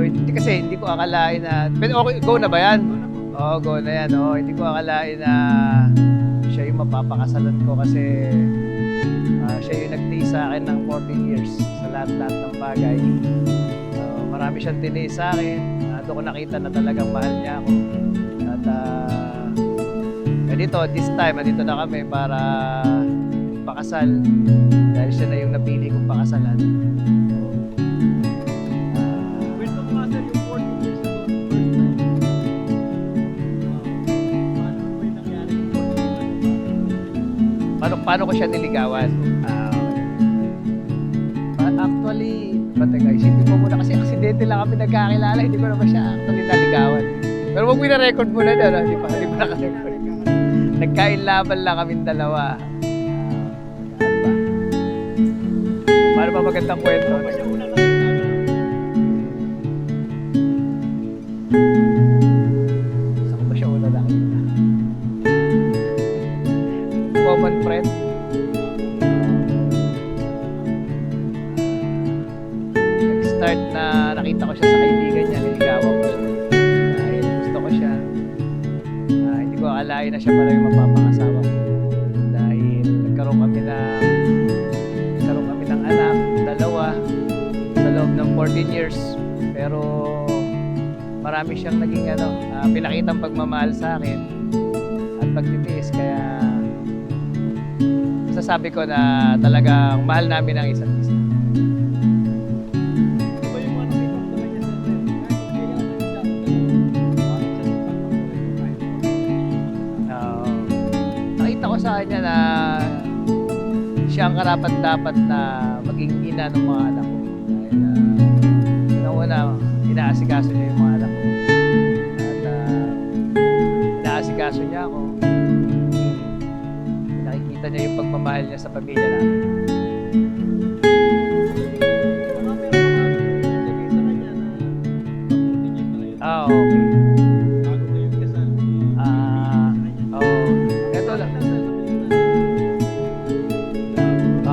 hindi kasi hindi ko akalain na, pero okay, go na ba yan? Oo, go na yan. Oo, hindi ko akalain na siya yung mapapakasalan ko kasi siya yung nagtiis sa akin ng 14 years sa lahat-lahat ng bagay. Marami siyang tiniis sa akin. Doon ko nakita na talagang mahal niya ako. At dito, this time, dito na kami para pakasal. Dahil siya na yung napili kong pakasalan. Kwento mo nga sir yung 14 years ago, first time. Paano ba yung nangyari yung 14 years ago? Paano ko siya niligawan? Actually, batay isipin mo muna kasi aksidente lang kami nagkakilala, hindi ko naman siya actually naligawan. Pero wag mo na-record muna doon, hindi pa naka-record. Nagkainlaban lang kaming dalawa. Ano ba? Paano ba magandang kwento? Ano ba siya unang nakita mo? Saan ko ba siya una nakita? Common friend? Nag-start na nakita ko siya sa kaibigan niya, niligawan ko siya. Dahil gusto ko siya. Hindi ko akalain na siya pala yung mapapangasawa ko. Dahil nagkaroon kami ng anak, dalawa, sa loob ng 14 years. Pero marami siyang naging pinakitang pagmamahal sa akin at pagtitiis. Kaya masasabi ko na talagang mahal namin ang isa't isa. Ano ba yung mga nakita mo sa kanya sir? Kahit kailangan siya, bakit siya Nakita ko sa kanya na siya ang karapat-dapat na maging ina ng mga anak ko. Dahil una, inaasikaso niya yung mga anak ko. At inaasikaso niya ako. Nakikita niya yung pagmamahal niya sa pamilya namin. Baka meron mga sabi sa kanya na 14 years na kayo. Okay. Bago kayo kasal. Ito lang.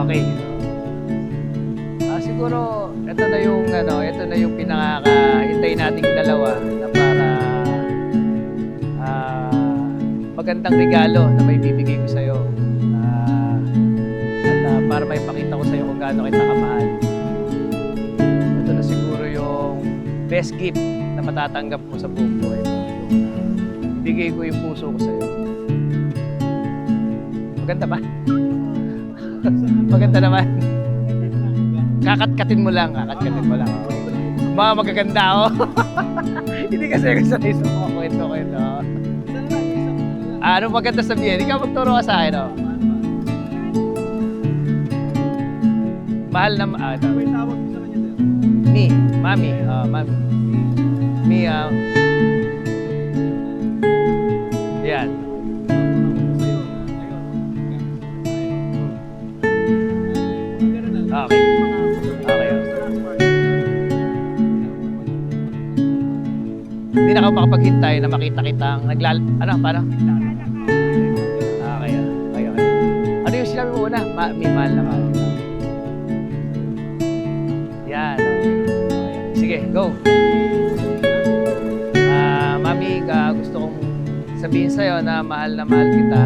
Okay. Siguro ito na yung pinakahintay nating dalawa na para magandang regalo na may bibigay ko sa iyo. At para may pakita ko sa iyo kung gaano kita kamahal. Ito na siguro yung best gift na matatanggap mo sa buong buhay mo. Ibigay ko yung puso ko sa iyo. Maganda ba? Maganda naman. Kakatkatin mo lang. Mga magaganda ako. Hindi kasi ako sanay sa mga kwento. Ano maganda sabihin? Ikaw magturo ka sa akin, oh. Mahal na Ano ba yung tawag mo sa kanya sir? Mami. Mami. Yan. Okay. Hindi na ako makapaghintay na makita kitang paano? Okay. Ano yung sinabi mo una? Mahal na mahal kita. Yan. Okay. Sige, go. Mami, gusto kong sabihin sa'yo na mahal kita.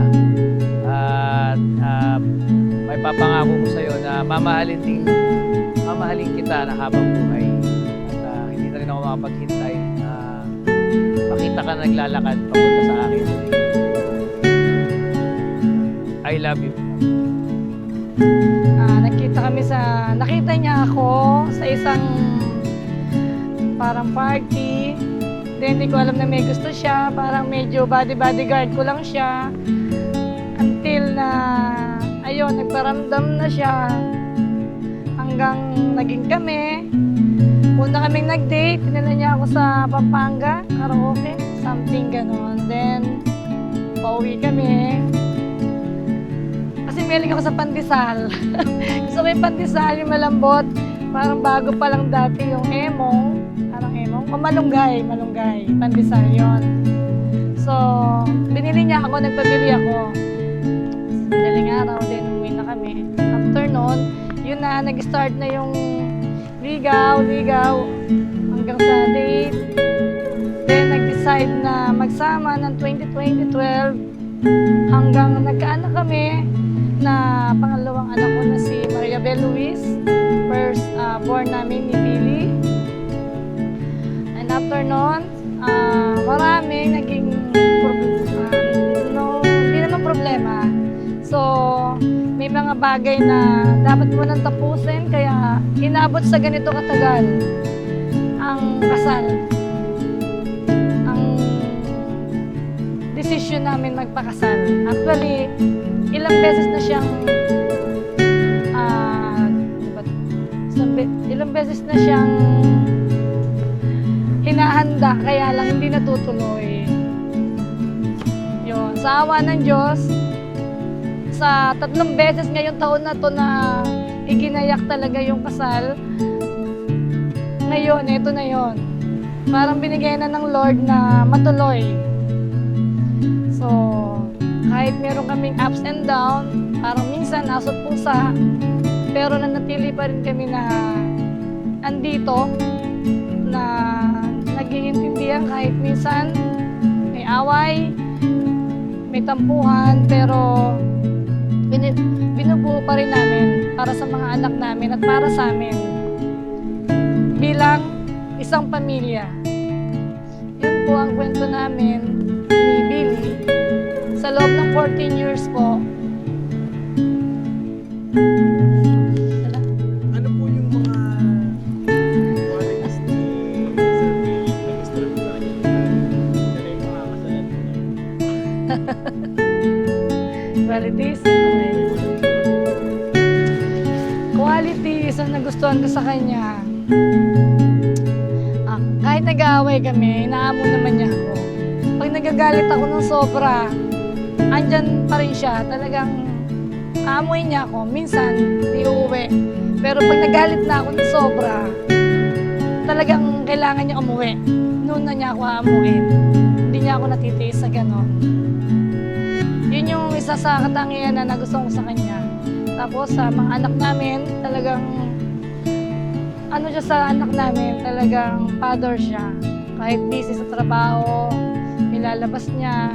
At may papangako ko sa'yo na mamahalin kita na habang buhay. At hindi na rin ako makapaghintay na makita ka naglalakad papunta sa akin. I love you. Nakita niya ako sa isang parang party. Then hindi ko alam na may gusto siya. Parang medyo bodyguard ko lang siya. Until na, ayun, nagparamdam na siya. Hanggang naging kami. Una kaming nag-date. Pinala niya ako sa Pampanga. Karaoke. Something ganon. Then, pauwi kami. Kasi mahilig ako sa pandesal. Gusto ko yung pandesal, yung malambot. Parang bago pa lang dati yung emong. Parang emong. O malunggay. Pandesal yon. So, binili niya ako, nagpabili ako. Daling araw din, umuwi na kami. After noon, yun na, nag-start na yung ligaw. hanggang sa date. Then nag-decide na magsama ng 2012 hanggang nagkaanak kami na pangalawang anak ko na si Maria Bel Luis. First born namin ni Billy. And after nun, maraming naging hindi naman problema. So, may mga bagay na dapat mo nang tapusin, kaya inabot sa ganito katagal ang kasal. Ang desisyon namin magpakasal. Actually, ilang beses na siyang ilang beses na siyang hinahanda, kaya lang hindi natutuloy. Yun, sa awa ng Diyos, sa 3 beses ngayong taon na to na iginayak talaga yung kasal, ngayon, ito na yon. Parang binigay na ng Lord na matuloy. So, kahit meron kaming ups and down, parang minsan asot pusa, pero nanatili pa rin kami na andito, na nag-iintindihan kahit minsan may away, may tampuhan, pero binubuo pa rin namin para sa mga anak namin at para sa amin bilang isang pamilya. Yun po ang kwento namin ni Billy sa loob ng 14 years po. Ano po yung mga qualities ni Sir Billy na gusto lang sa kanya? Kaya yung mga kasalan mo ngayon. Qualities? Okay. Qualities ang nagustuhan ko sa kanya. Kahit nag-aaway kami, inaamo naman niya ako. Pag nagagalit ako ng sobra, andyan pa rin siya. Talagang aamuin niya ako. Minsan, di uuwi. Pero pag nagalit na ako ng sobra, talagang kailangan niya umuwi. Noon na niya ako aamuin. Hindi niya ako natitiis sa ganon. Yun yung isa sa katangian na nagustuhan ko sa kanya. Tapos sa mga anak namin, talagang ano siya sa anak namin, talagang father siya. Kahit busy sa trabaho, nilalabas niya.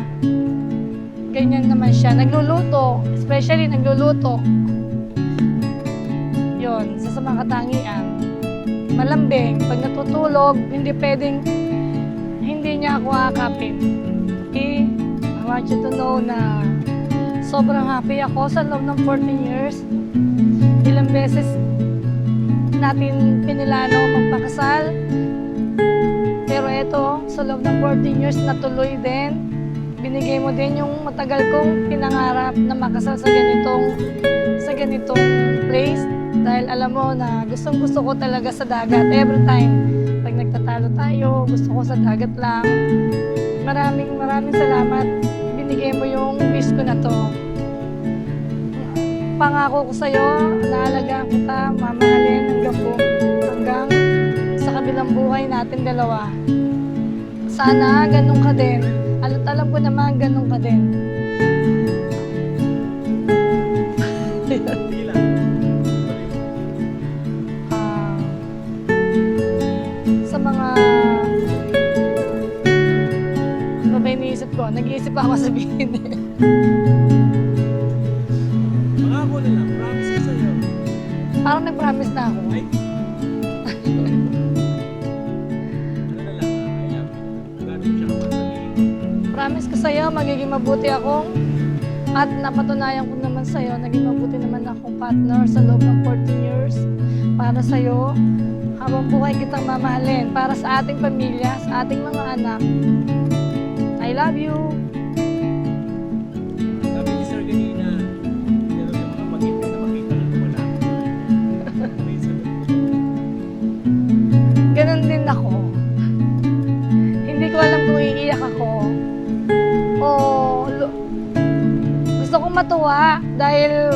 Ganyan naman siya. Nagluluto, especially nagluluto. Yun, isa sa mga katangian. Malambing, pag natutulog, hindi pwedeng hindi niya ako akapin. Okay? I want you to know na sobrang happy ako sa loob ng 14 years. Ilang beses natin pinilano magpakasal. Pero eto, sa loob ng 14 years, natuloy din. Binigay mo din yung matagal kong pinangarap na makasal sa ganitong place. Dahil alam mo na gustong-gusto ko talaga sa dagat. Every time, pag nagtatalo tayo, gusto ko sa dagat lang. Maraming salamat. Binigay mo yung wish ko na to. Pangako ko sa'yo, naalagaan kita, mamahalin hanggang sa kabilang buhay natin dalawa. Sana ganun ka din. Alam ko naman ganun ka din. Hindi lang. Sa mga ano ba iniisip ko? Nag-iisip ako sabihin eh. Pangako na lang, promise ko sa'yo. Parang nag-promise na ako. Ay. Ano na lang, I love you. Gano'n mo siya kapasabihin. Promise ko sa'yo, magiging mabuti akong at napatunayan ko naman sa'yo, naging mabuti naman akong partner sa loob ng 14 years para sa'yo. Habang buhay kitang mamahalin para sa ating pamilya, sa ating mga anak. I love you. Sabi ni Sir kanina, meron yung mga pag-ibig na makita na wala. May sagot ko. Ganon din ako. Hindi ko alam kung iiyak ako o gusto kong matuwa dahil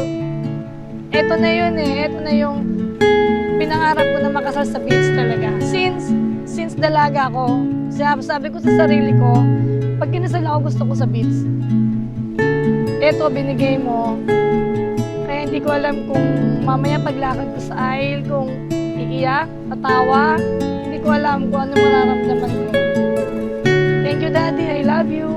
eto na yun eh. Eto na yung pinangarap ko na makasal sa beach talaga. Since dalaga ako, sabi ko sa sarili ko, pag kinasal ako gusto ko sa beach. Eto, binigay mo. Kaya hindi ko alam kung mamaya paglakad ko sa aisle, kung iyak, tatawa. Hindi ko alam kung ano mararamdaman ko. Thank you, Daddy. I love you.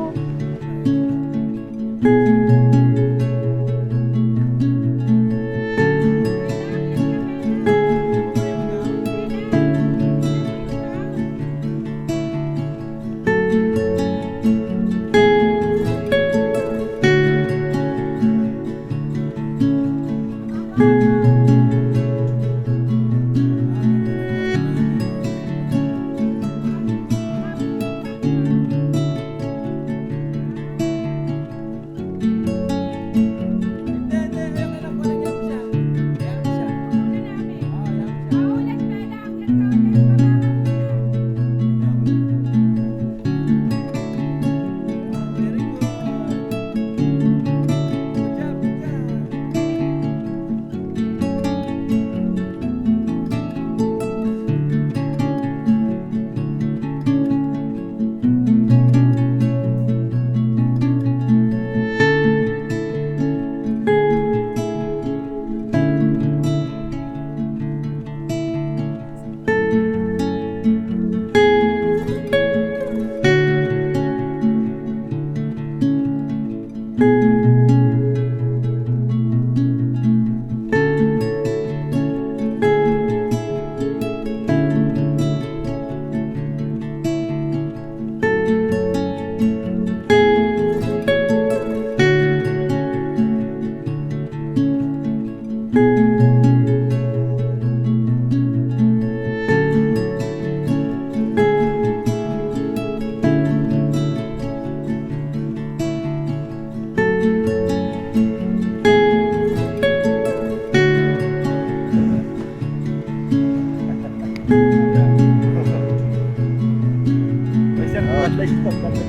May surprise pa pala.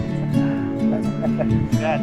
Yan.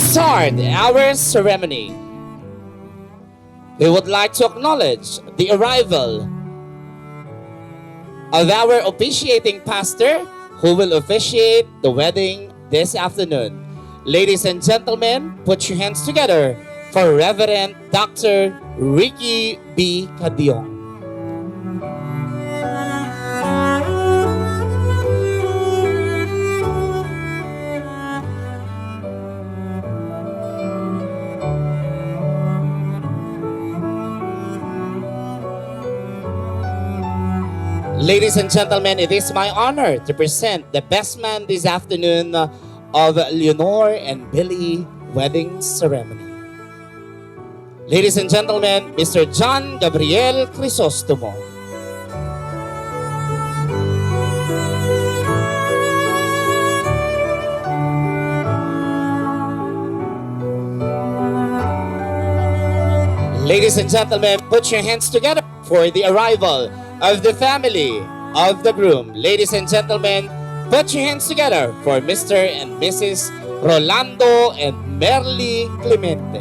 start our ceremony, we would like to acknowledge the arrival of our officiating pastor who will officiate the wedding this afternoon. Ladies and gentlemen, put your hands together for Reverend Dr. Ricky B. Cadiong. Ladies and gentlemen, it is my honor to present the best man this afternoon of Leonor and Billy wedding ceremony. Ladies and gentlemen, Mr. John Gabriel Crisostomo. Ladies and gentlemen, put your hands together for the arrival of the family of the groom. Ladies and gentlemen, put your hands together for Mr. and Mrs. Rolando and Merly Clemente.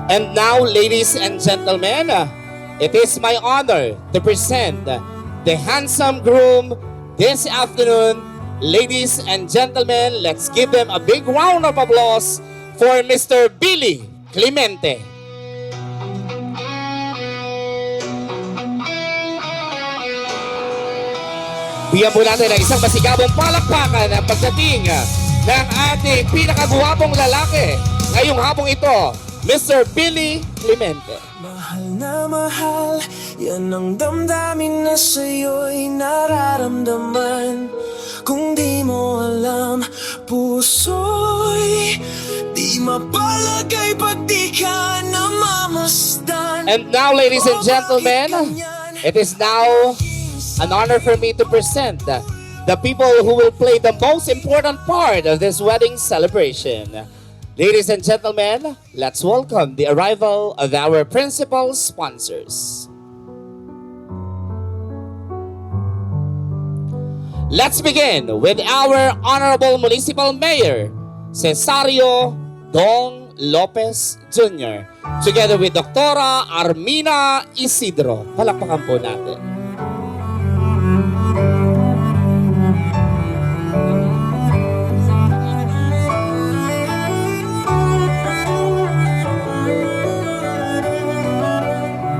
And now, ladies and gentlemen, it is my honor to present the handsome groom this afternoon. Ladies and gentlemen, let's give them a big round of applause for Mr. Billy Clemente. Bigyan po natin ng isang masigabong palakpakan ang pagdating ng ating pinakagwapong lalaki ngayong hapong ito, Mr. Billy Clemente. Mahal na mahal, yan ang damdamin na sa'yo'y nararamdaman. Kung di mo alam, puso'y di mapalagay pag di ka namamasdan. And now, ladies and gentlemen, it is now an honor for me to present the people who will play the most important part of this wedding celebration. Ladies and gentlemen, let's welcome the arrival of our principal sponsors. Let's begin with our Honorable Municipal Mayor, Cesario Dong Lopez Jr., together with Dr. Armina Isidro. Palakpakan po natin.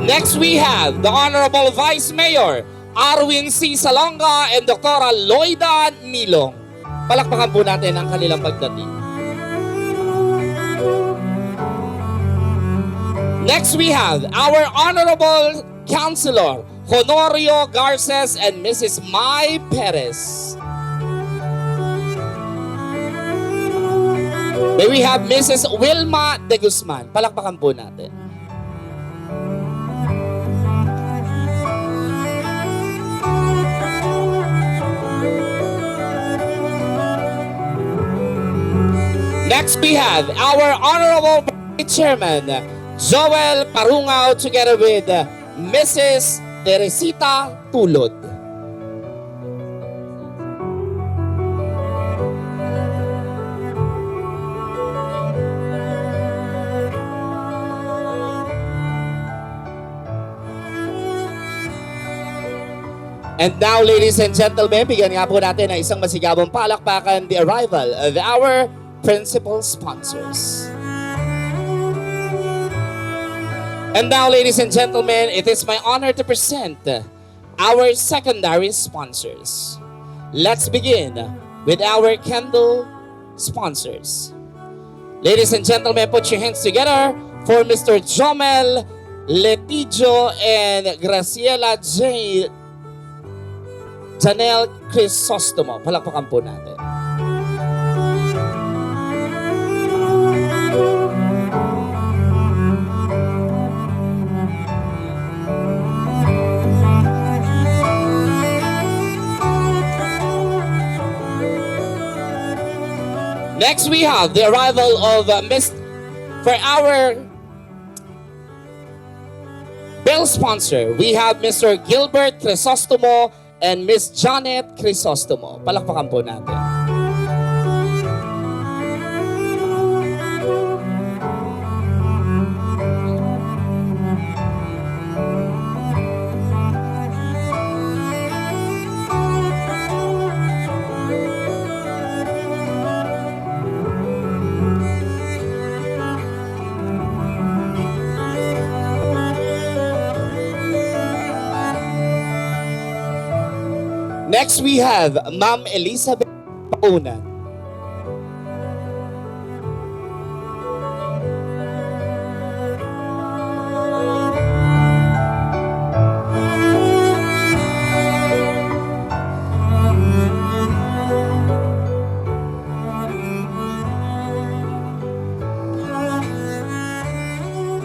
Next, we have the Honorable Vice Mayor, Arwin C. Salonga and Dr. Loida Milong. Palakpakan po natin ang kanilang pagdating. Next, we have our Honorable Councilor, Honorio Garces and Mrs. Mai Perez. May we have Mrs. Wilma de Guzman. Palakpakan po natin. Next, we have our Honorable Chairman, Joel Parungao, together with Mrs. Teresita Tulod. And now, ladies and gentlemen, bigyan nga po natin ng isang masigabong palakpakan the arrival of our principal sponsors. And now, ladies and gentlemen, it is my honor to present our secondary sponsors. Let's begin with our candle sponsors. Ladies and gentlemen, put your hands together for Mr. Jomel Letijo and Graciela J. Janelle Crisostomo. Palakpakan po natin. Next, we have the arrival of for our bill sponsor. We have Mr. Gilbert Crisostomo and Miss Janet Crisostomo. Palakpakan po natin. Next, we have Ma'am Elizabeth Paunan.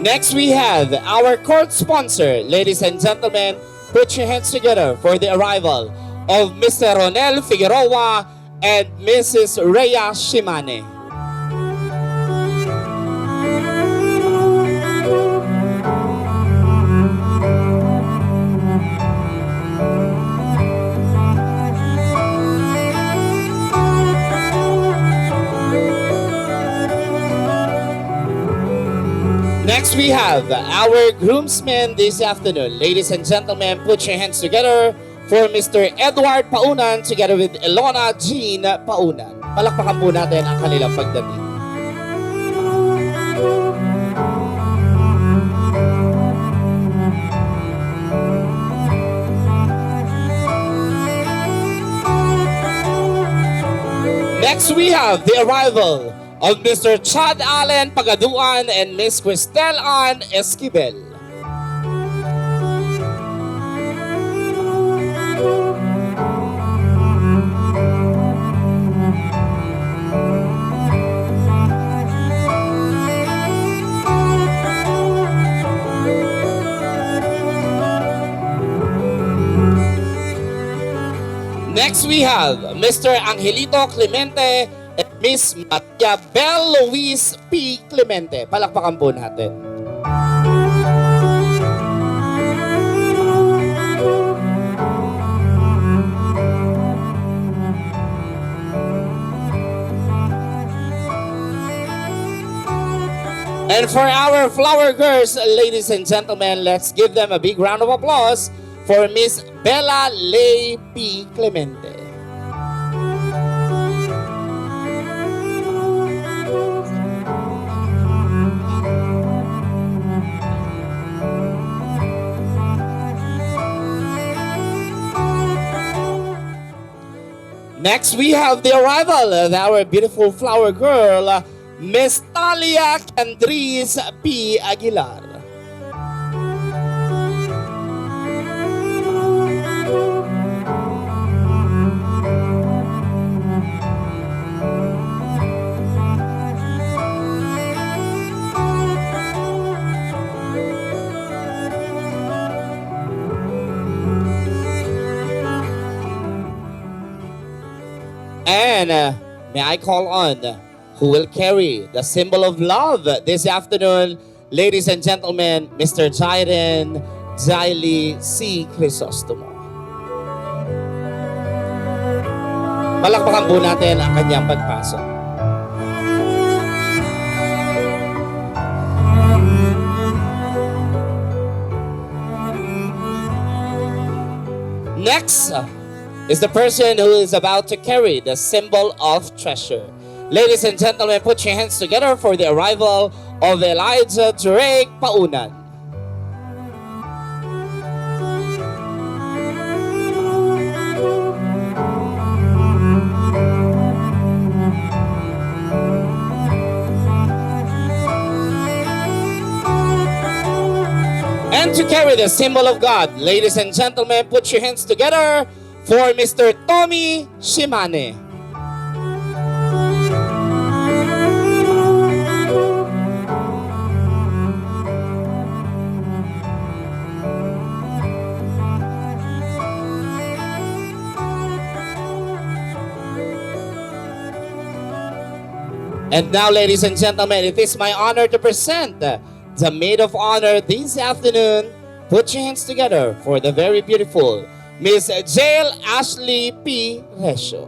Next, we have our court sponsor. Ladies and gentlemen, put your hands together for the arrival of Mr. Ronel Figueroa and Mrs. Rhea Shimane. Next, we have our groomsmen this afternoon. Ladies and gentlemen, put your hands together for Mr. Edward Paunan together with Elona Jean Paunan. Palakpakan po natin ang kanilang pagdating. Next, we have the arrival of Mr. Chad Allen Pagaduan and Miss Cristel Ann Esquivel. Next, we have Mr. Angelito Clemente at Miss Matia Bel Luis P. Clemente. Palakpakan po natin. And for our flower girls, ladies and gentlemen, let's give them a big round of applause for Miss Bella Lay P. Clemente. Next, we have the arrival of our beautiful flower girl, Miss Talia Candris P. Aguilar. And may I call on who will carry the symbol of love this afternoon, ladies and gentlemen, Mr. Jairen Jaili C. Crisostomo. Palakpakan po natin ang kanyang pagpasok. Next is the person who is about to carry the symbol of treasure. Ladies and gentlemen, put your hands together for the arrival of Elijah Drake Paunan. And to carry the symbol of God, ladies and gentlemen, put your hands together for Mr. Tommy Shimane. And now, ladies and gentlemen, it is my honor to present the maid of honor this afternoon. Put your hands together for the very beautiful Miss Jael Ashley P. Resio.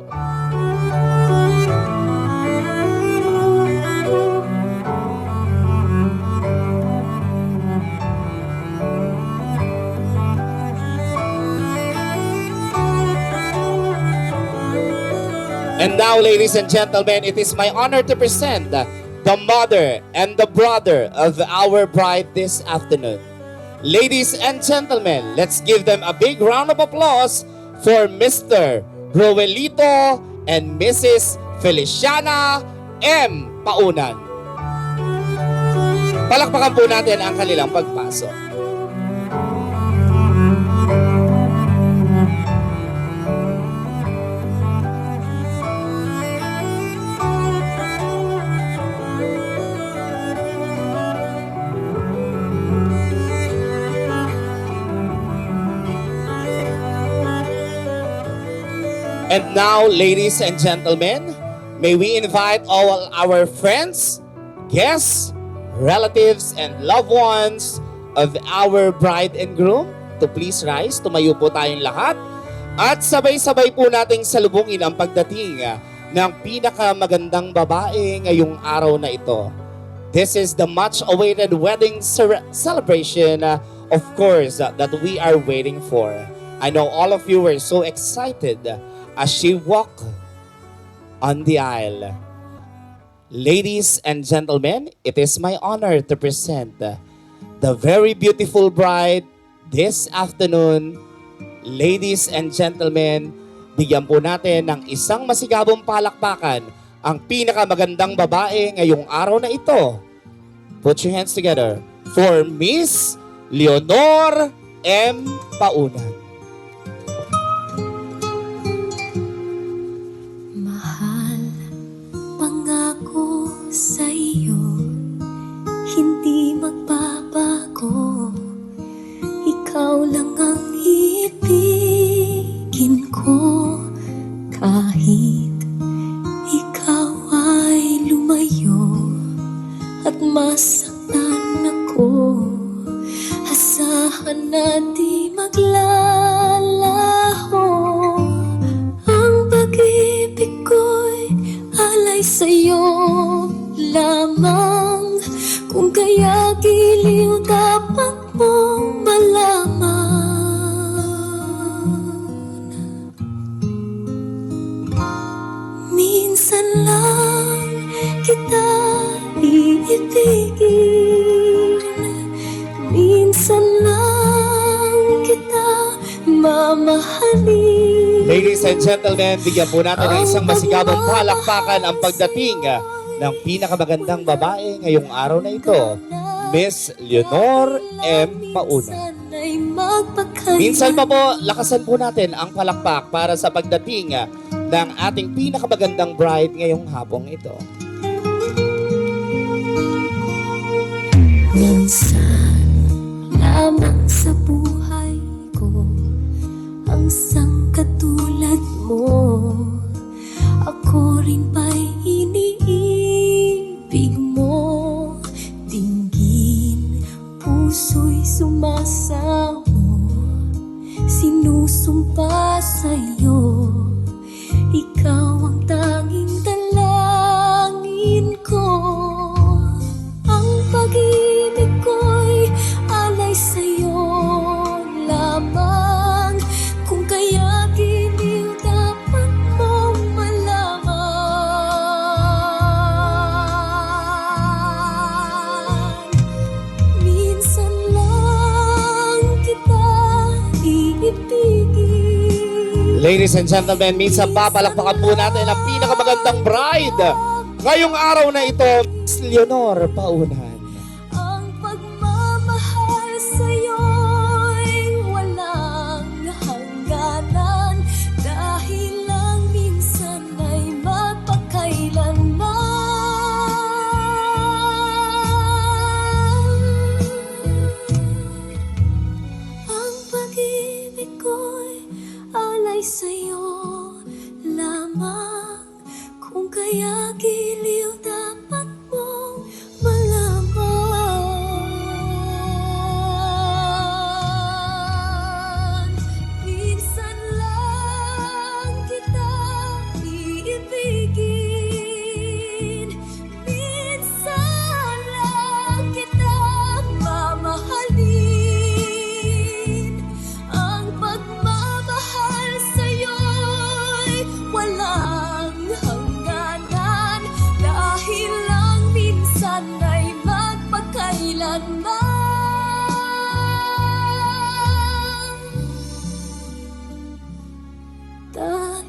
And now, ladies and gentlemen, it is my honor to present the mother and the brother of our bride this afternoon. Ladies and gentlemen, let's give them a big round of applause for Mr. Roelito and Mrs. Feliciana M. Paunan. Palakpakan po natin ang kanilang pagpasok. And now, ladies and gentlemen, may we invite all our friends, guests, relatives, and loved ones of our bride and groom to please rise. Tumayo po tayong lahat. At sabay-sabay po nating salubungin ang pagdating ng pinakamagandang babae ngayong araw na ito. This is the much-awaited wedding celebration, of course, that we are waiting for. I know all of you were so excited as she walked on the aisle. Ladies and gentlemen, it is my honor to present the very beautiful bride this afternoon. Ladies and gentlemen, bigyan po natin ng isang masigabong palakpakan ang pinakamagandang babae ngayong araw na ito. Put your hands together for Miss Leonor M. Paunan. Pangako sa'yo, hindi magbabago. Ikaw lang ang ibigin ko. Kahit ikaw ay lumayo at masaktan ako, asahan na di maglalaho. Ang pag-ibig ko'y alay sa'yo lamang. Kung kaya giliw dapat mong malaman. Minsan lang kita iibigin, minsan lang kita mamahalin. Ladies and gentlemen, bigyan po natin ng isang masigabong palakpakan ang pagdating ng pinakamagandang babae ngayong araw na ito, Miss Leonor M. Paunan. Minsan pa po, lakasan po natin ang palakpak para sa pagdating ng ating pinakamagandang bride ngayong hapong ito. Minsan lamang sa buhay ko ang sangkatulad mo. Ako rin ba'y iniibig mo? Dinggin, puso'y sumasamo. Sinusumpa sa'yo, ikaw ang tanging dalangin ko. Ang pag-ibig ko'y alay sa'yo lamang. Kung kaya giliw dapat mong malaman. Minsan lang kita iibigin. Ladies and gentlemen, minsan pa palakpakan po natin ang pinakamagandang bride ngayong araw na ito, Miss Leonor Paunan. Ang pagmamahal sa'yo'y walang hangganan, dahil lang minsan ay magpakailanman. Ang pag-ibig ko'y alay sa'yo lamang. Kung kaya giliw dapat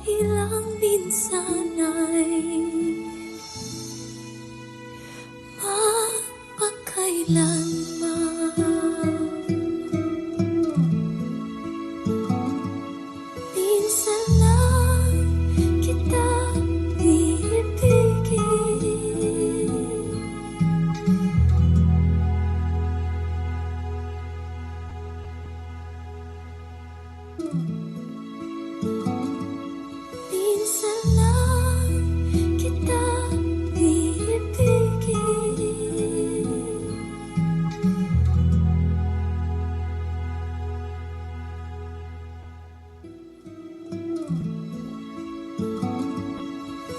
ilang minsan ay magpakailanman. Minsan lang kita iibigin. Minsan lang kita iibigin.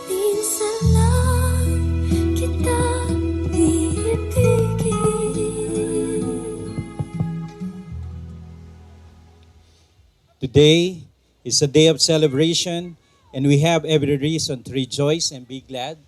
Minsan lang kita iibigin. Today is a day of celebration, and we have every reason to rejoice and be glad.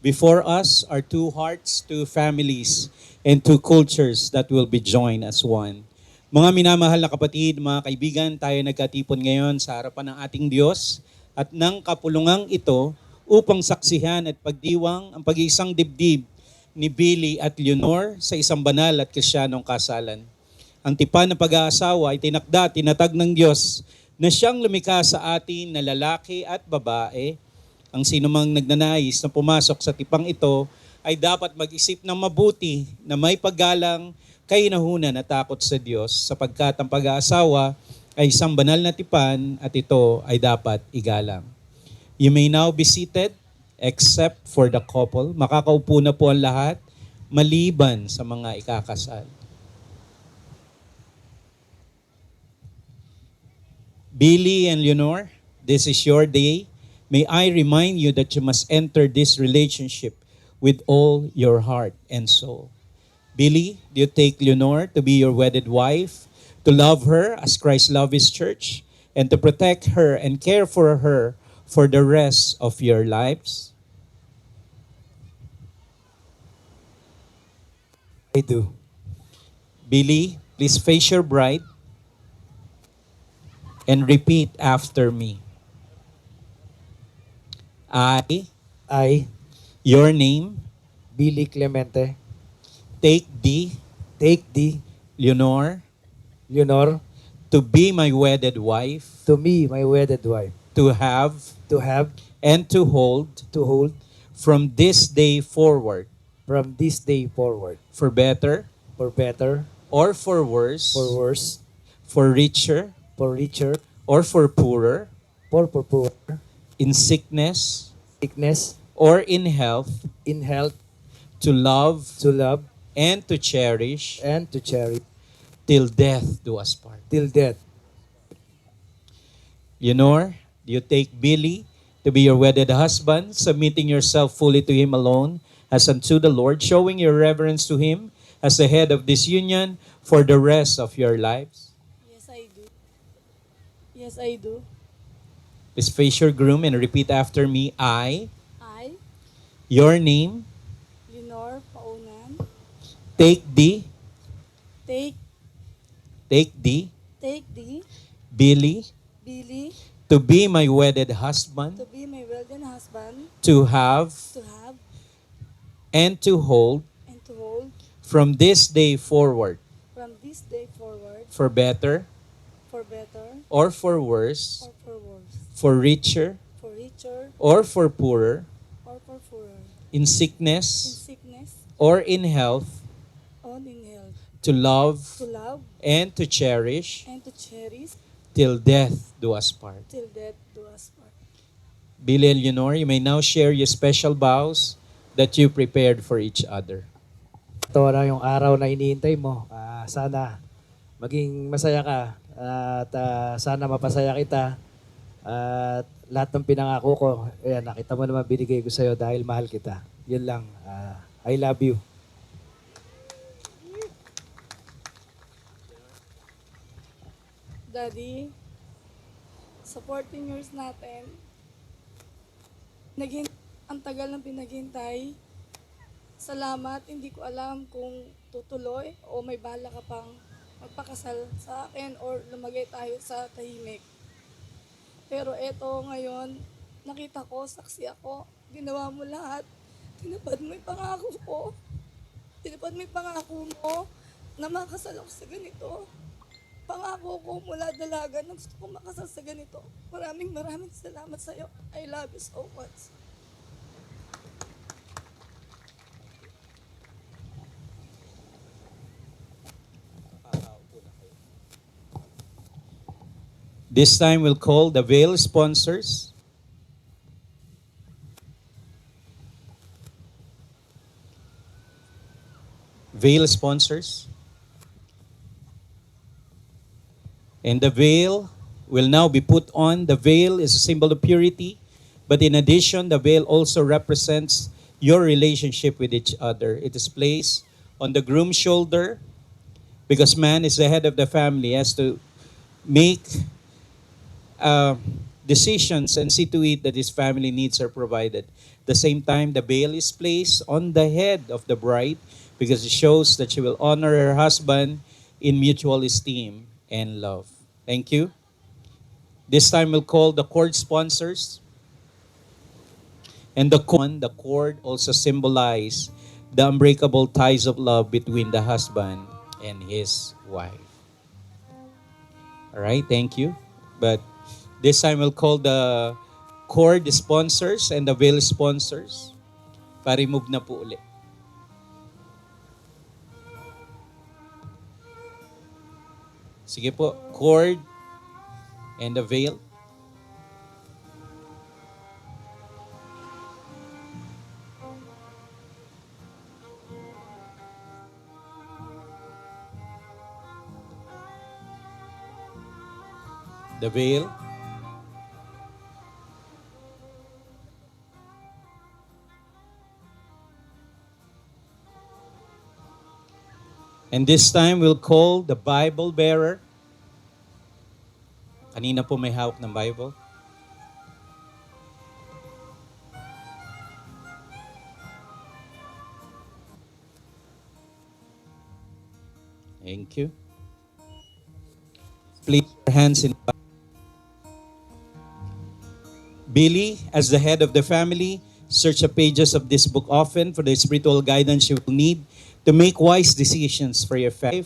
Before us are two hearts, two families, and two cultures that will be joined as one. Mga minamahal na kapatid, mga kaibigan, tayo nagkatipon ngayon sa harapan ng ating Diyos at ng kapulungang ito upang saksihan at pagdiwang ang pag-iisang dibdib ni Billy at Leonor sa isang banal at krisyanong kasalan. Ang tipan ng pag-aasawa ay tinatag ng Diyos na siyang lumikha sa atin na lalaki at babae. Ang sinumang nagnanais na pumasok sa tipang ito ay dapat mag-isip ng mabuti na may paggalang, kainahunan at takot sa Diyos sapagkat ang pag-aasawa ay isang banal na tipan at ito ay dapat igalang. You may now be seated except for the couple. Makakaupo na po ang lahat maliban sa mga ikakasal. Billy and Leonor, this is your day. May I remind you that you must enter this relationship with all your heart and soul. Billy, do you take Leonor to be your wedded wife, to love her as Christ loved His church, and to protect her and care for her for the rest of your lives? I do. Billy, please face your bride and repeat after me. I, I, your name, Billy Clemente, take thee, Leonor, Leonor, to be my wedded wife, to me, my wedded wife, to have to have, and to hold to hold, from this day forward, from this day forward, for better for better, or for worse, for worse, for richer for richer, or for poorer, for poor, in sickness sickness, or in health, in health, to love to love, and to cherish and to cherish, till death do us part. till death. Leonor, do you take Billy to be your wedded husband, submitting yourself fully to him alone as unto the Lord, showing your reverence to him as the head of this union for the rest of your lives? Yes, I do. Yes, I do. Please face your groom and repeat after me. I, I, your name, Leonor Paunan, take thee, take Billy, Billy to be my wedded husband, to be my wedded husband, to have to have and to hold and to hold from this day forward, from this day forward, for better for better or for worse, or for worse, for richer for richer or for poorer, or for poorer, in in sickness sickness or in health, or in health, to love to love and to cherish and to cherish till death do us part. till death do us part. Billy and Leonor, you may now share your special vows that you prepared for each other. Ito na yung araw na iniintay mo. Sana maging masaya ka at sana mapasaya kita. At lahat ng pinangako ko, ayan, nakita mo naman binigay ko sa'yo dahil mahal kita. Yun lang. I love you. Daddy, sa 14 years natin, ang tagal ng pinaghintay. Salamat, hindi ko alam kung tutuloy o may bala ka pang magpakasal sa akin or lumagay tayo sa tahimik. Pero eto ngayon, nakita ko, saksi ako, ginawa mo lahat. Tinupad mo yung pangako ko. Tinupad mo yung pangako mo na makasal ako sa ganito. Pangako ko mula dalaga na gusto ko makasal sa ganito. Maraming salamat sa'yo. I love you so much. This time we'll call the veil sponsors. Veil sponsors. And the veil will now be put on. The veil is a symbol of purity. But in addition, the veil also represents your relationship with each other. It is placed on the groom's shoulder because man is the head of the family, has to make decisions and see to it that his family needs are provided. At the same time, the veil is placed on the head of the bride because it shows that she will honor her husband in mutual esteem and love. Thank you. This time we'll call the cord sponsors. And the cord also symbolize the unbreakable ties of love between the husband and his wife. All right, thank you. But this time we'll call the cord sponsors and the veil sponsors. Pa-remove na po ulit. Sige po, cord and the veil. The veil. And this time we'll call the Bible bearer. Kanina po may hawak ng Bible. Thank you. Place your hands in. Billy, as the head of the family, search the pages of this book often for the spiritual guidance you will need to make wise decisions for your family.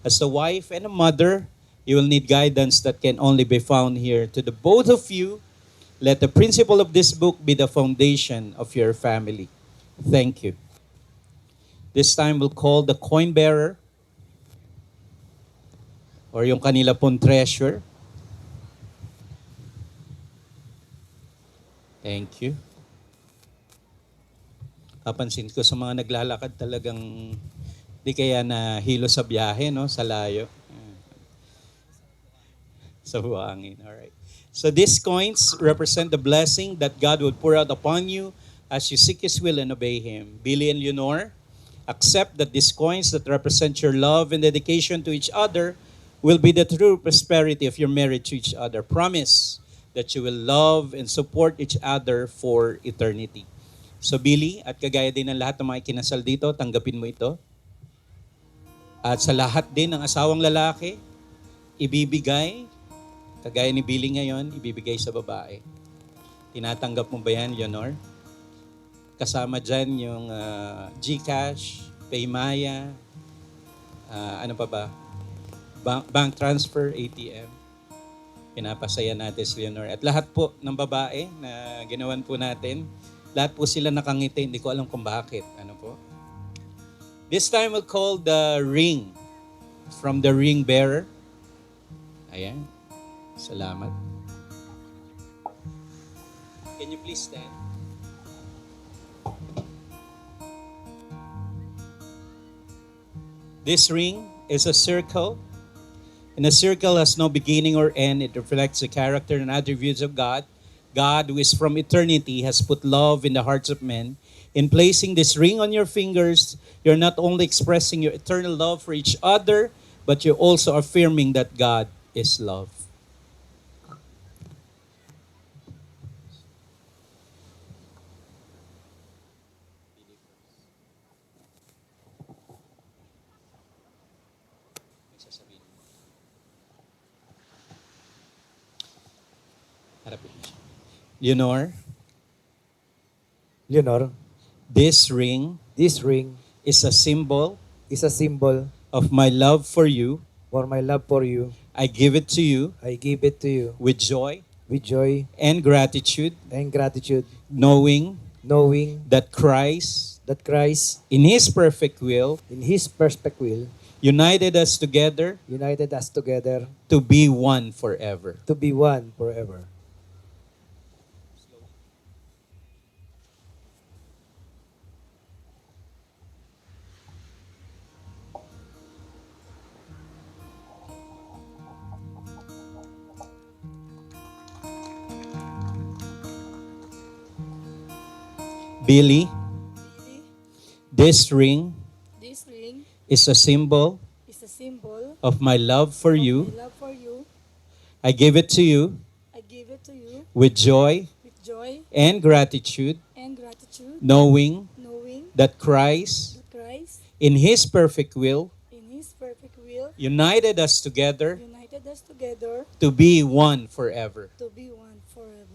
As a wife and a mother, you will need guidance that can only be found here. To the both of you, let the principle of this book be the foundation of your family. Thank you. This time we'll call the coin bearer or yung kanila pong treasure. Thank you. Kapansin ko sa mga naglalakad talagang di kaya na hilo sa biyahe, no? Sa layo. Sa buhangin. All right. So these coins represent the blessing that God would pour out upon you as you seek His will and obey Him. Billy and Leonor, accept that these coins that represent your love and dedication to each other will be the true prosperity of your marriage to each other. Promise that you will love and support each other for eternity. So Billy, at kagaya din ng lahat ng mga kinasal dito, tanggapin mo ito. At sa lahat din ng asawang lalaki, ibibigay, kagaya ni Billy ngayon, ibibigay sa babae. Tinatanggap mo ba yan, Leonor? Kasama dyan yung GCash, Paymaya, ano pa ba? Bank transfer, ATM. Pinapasaya natin si Leonor. At lahat po ng babae na ginawan po natin, lahat po sila nakangiti. Hindi ko alam kung bakit. Ano po? This time we'll call the ring from the ring bearer. Ayan. Salamat. Can you please stand? This ring is a circle. And a circle has no beginning or end. It reflects the character and attributes of God. God, who is from eternity, has put love in the hearts of men. In placing this ring on your fingers, you're not only expressing your eternal love for each other, but you're also affirming that God is love. Harapin mo siya. Leonor, Leonor, this ring this ring is a symbol is a symbol of my love for you. for my love for you. I give it to you I give it to you with joy with joy and gratitude, and gratitude, knowing knowing that Christ, that Christ, in His perfect will, in His perfect will, united us together united us together to be one forever. to be one forever. Billy, Really, this ring this ring is a symbol is a symbol of my love for of you. my love for you. I give it to you I give it to you with joy with joy and gratitude, and gratitude, knowing knowing that Christ, that Christ, in His perfect will, in His perfect will, united us together united us together to be one forever. to be one forever.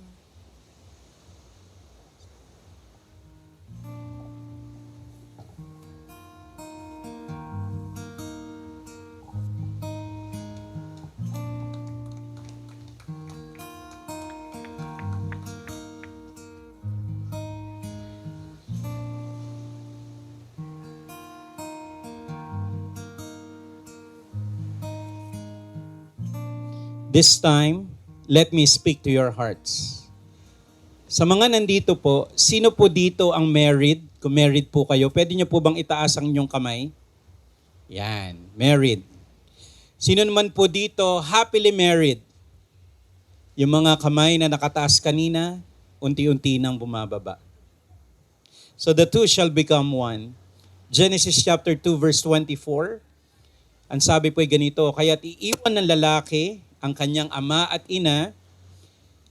This time, let me speak to your hearts. Sa mga nandito po, sino po dito ang married? Kung married po kayo, pwede niyo po bang itaas ang inyong kamay? Yan, married. Sino naman po dito happily married? Yung mga kamay na nakataas kanina, unti-unti nang bumababa. So the two shall become one. Genesis chapter 2 verse 24. Ang sabi po ay ganito, kaya't iiwan ng lalaki ang kanyang ama at ina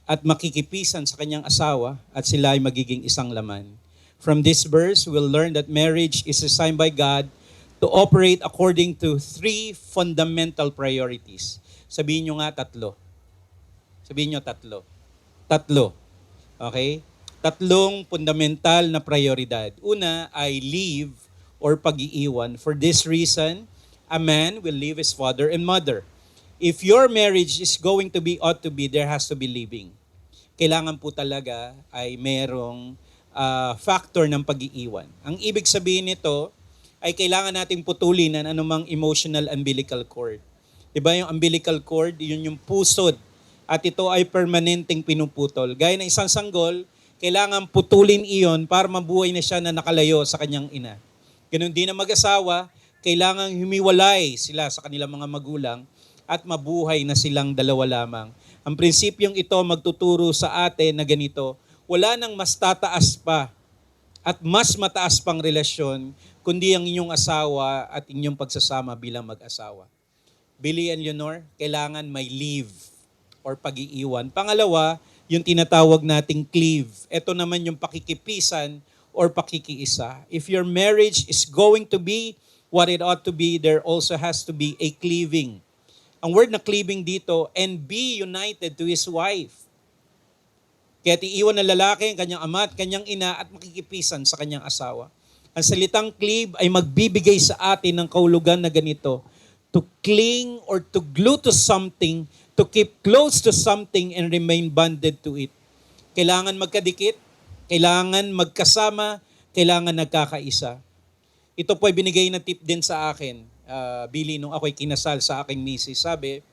at makikipisan sa kanyang asawa at sila ay magiging isang laman. From this verse, we'll learn that marriage is designed by God to operate according to three fundamental priorities. Sabihin nyo nga tatlo. Sabihin nyo tatlo. Tatlo. Okay? Tatlong fundamental na prioridad. Una ay leave or pag-iiwan. For this reason, a man will leave his father and mother. If your marriage is going to be, ought to be, there has to be leaving. Kailangan po talaga ay merong factor ng pag-iiwan. Ang ibig sabihin nito ay kailangan nating putulin ang anumang emotional umbilical cord. Diba yung umbilical cord, yun yung pusod. At ito ay permanenteng pinuputol. Gaya ng isang sanggol, kailangan putulin iyon para mabuhay na siya na nakalayo sa kanyang ina. Ganun din ang mag-asawa, kailangan humiwalay sila sa kanilang mga magulang at mabuhay na silang dalawa lamang. Ang prinsipyong ito magtuturo sa atin na ganito, wala nang mas tataas pa at mas mataas pang relasyon kundi ang inyong asawa at inyong pagsasama bilang mag-asawa. Billy and Leonor, kailangan may leave or pag-iiwan. Pangalawa, yung tinatawag nating cleave. Ito naman yung pakikipisan or pakikiisa. If your marriage is going to be what it ought to be, there also has to be a cleaving. Ang word na cleaving dito, and be united to his wife. Kaya iiwan ng lalaki ang kanyang ama at kanyang ina at makikipisan sa kanyang asawa. Ang salitang cleave ay magbibigay sa atin ng kahulugan na ganito, to cling or to glue to something, to keep close to something and remain bonded to it. Kailangan magkadikit, kailangan magkasama, kailangan nagkakaisa. Ito po ay binigay na tip din sa akin, Billy, nung ako'y kinasal sa aking misis. Sabi,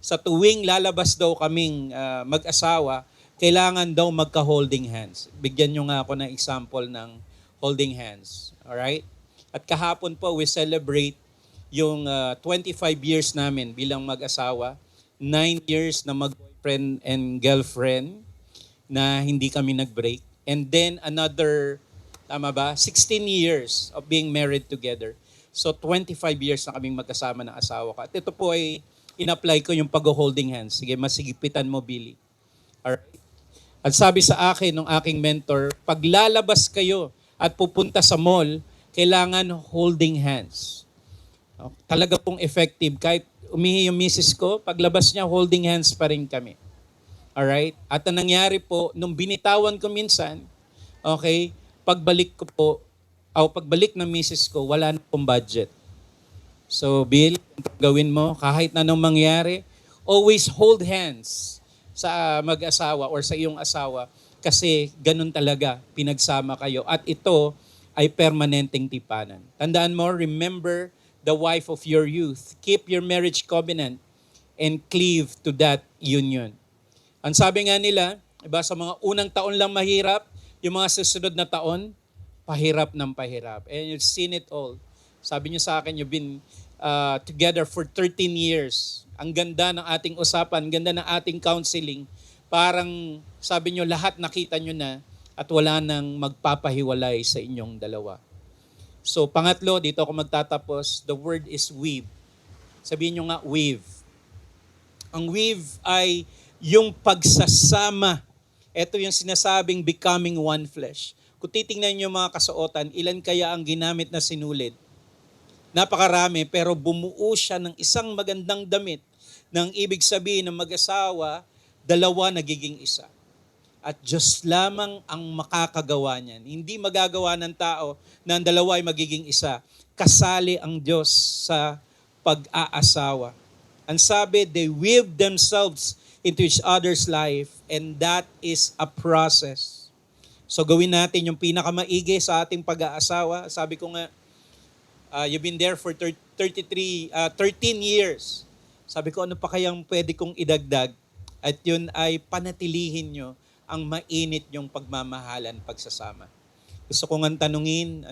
sa tuwing lalabas daw kaming mag-asawa, kailangan daw magka-holding hands. Bigyan nyo nga ako ng example ng holding hands. Alright? At kahapon po, we celebrate yung 25 years namin bilang mag-asawa. 9 years na mag-boyfriend and girlfriend na hindi kami nag-break. And then another, tama ba? 16 years of being married together. So 25 years na kaming magkasama ng asawa ko. At ito po ay in-apply ko yung pag-holding hands. Sige, masigipitan mo, Billy. Alright? At sabi sa akin ng aking mentor, pag lalabas kayo at pupunta sa mall, kailangan holding hands. Talaga pong effective. Kahit umihi yung misis ko, paglabas niya, holding hands pa rin kami. Alright? At ang nangyari po, nung binitawan ko minsan, okay, pagbalik ko po, pagbalik ng misis ko, wala na pong budget. So, Bill, gawin mo, kahit na anong mangyari, always hold hands sa mag-asawa or sa iyong asawa kasi ganun talaga, pinagsama kayo. At ito ay permanenteng tipanan. Tandaan mo, remember the wife of your youth. Keep your marriage covenant and cleave to that union. Ang sabi nga nila, iba sa mga unang taon lang mahirap, yung mga susunod na taon, pahirap ng pahirap. And you've seen it all. Sabi niyo sa akin, you've been together for 13 years. Ang ganda ng ating usapan, ang ganda ng ating counseling. Parang sabi niyo, lahat nakita niyo na at wala nang magpapahiwalay sa inyong dalawa. So pangatlo, dito ako magtatapos, the word is weave. Sabihin niyo nga, weave. Ang weave ay yung pagsasama. Ito yung sinasabing becoming one flesh. Kung titingnan niyo mga kasuotan, ilan kaya ang ginamit na sinulid? Napakarami, pero bumuo siya ng isang magandang damit nang ibig sabihin ng mag-asawa, dalawa nagiging isa. At Diyos lamang ang makakagawa niyan. Hindi magagawa ng tao na ang dalawa ay magiging isa. Kasali ang Diyos sa pag-aasawa. Ang sabi, they weave themselves into each other's life, and that is a process. So gawin natin yung pinakamaigi sa ating pag-aasawa. Sabi ko nga, you've been there for 13 years. Sabi ko, ano pa kayang pwede kong idagdag? At yun ay panatilihin nyo ang mainit yung pagmamahalan, pagsasama. Gusto kong ang tanungin,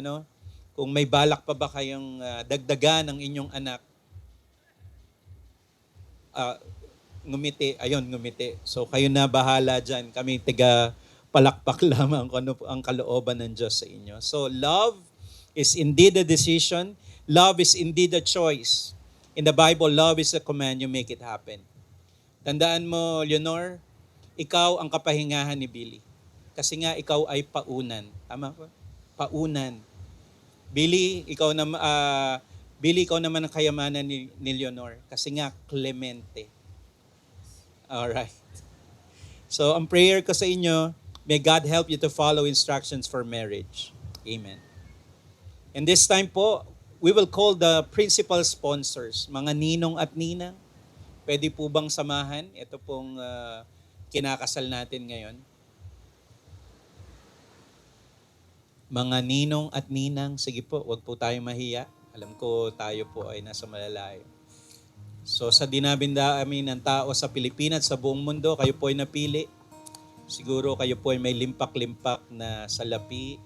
kung may balak pa ba kayong dagdagan ng inyong anak, ngumiti. So kayo na bahala dyan. Kami tiga palakpak lamang kung ano ang kalooban ng Diyos sa inyo. So love is indeed a decision. Love is indeed a choice. In the Bible, love is a command. You make it happen. Tandaan mo, Leonor, ikaw ang kapahingahan ni Billy. Kasi nga, ikaw ay paunan. Tama ko? Paunan. Billy, ikaw naman ang kayamanan ni Leonor. Kasi nga, Clemente. Alright. So, ang prayer ko sa inyo, may God help you to follow instructions for marriage. Amen. And this time po, we will call the principal sponsors, mga ninong at ninang. Pwede po bang samahan? Ito pong kinakasal natin ngayon. Mga ninong at ninang, sige po, wag po tayong mahiya. Alam ko tayo po ay nasa malalayo. So sa dinabindami ng tao sa Pilipinas, sa buong mundo, kayo po ay napili. Siguro kayo po ay may limpak-limpak na salapi,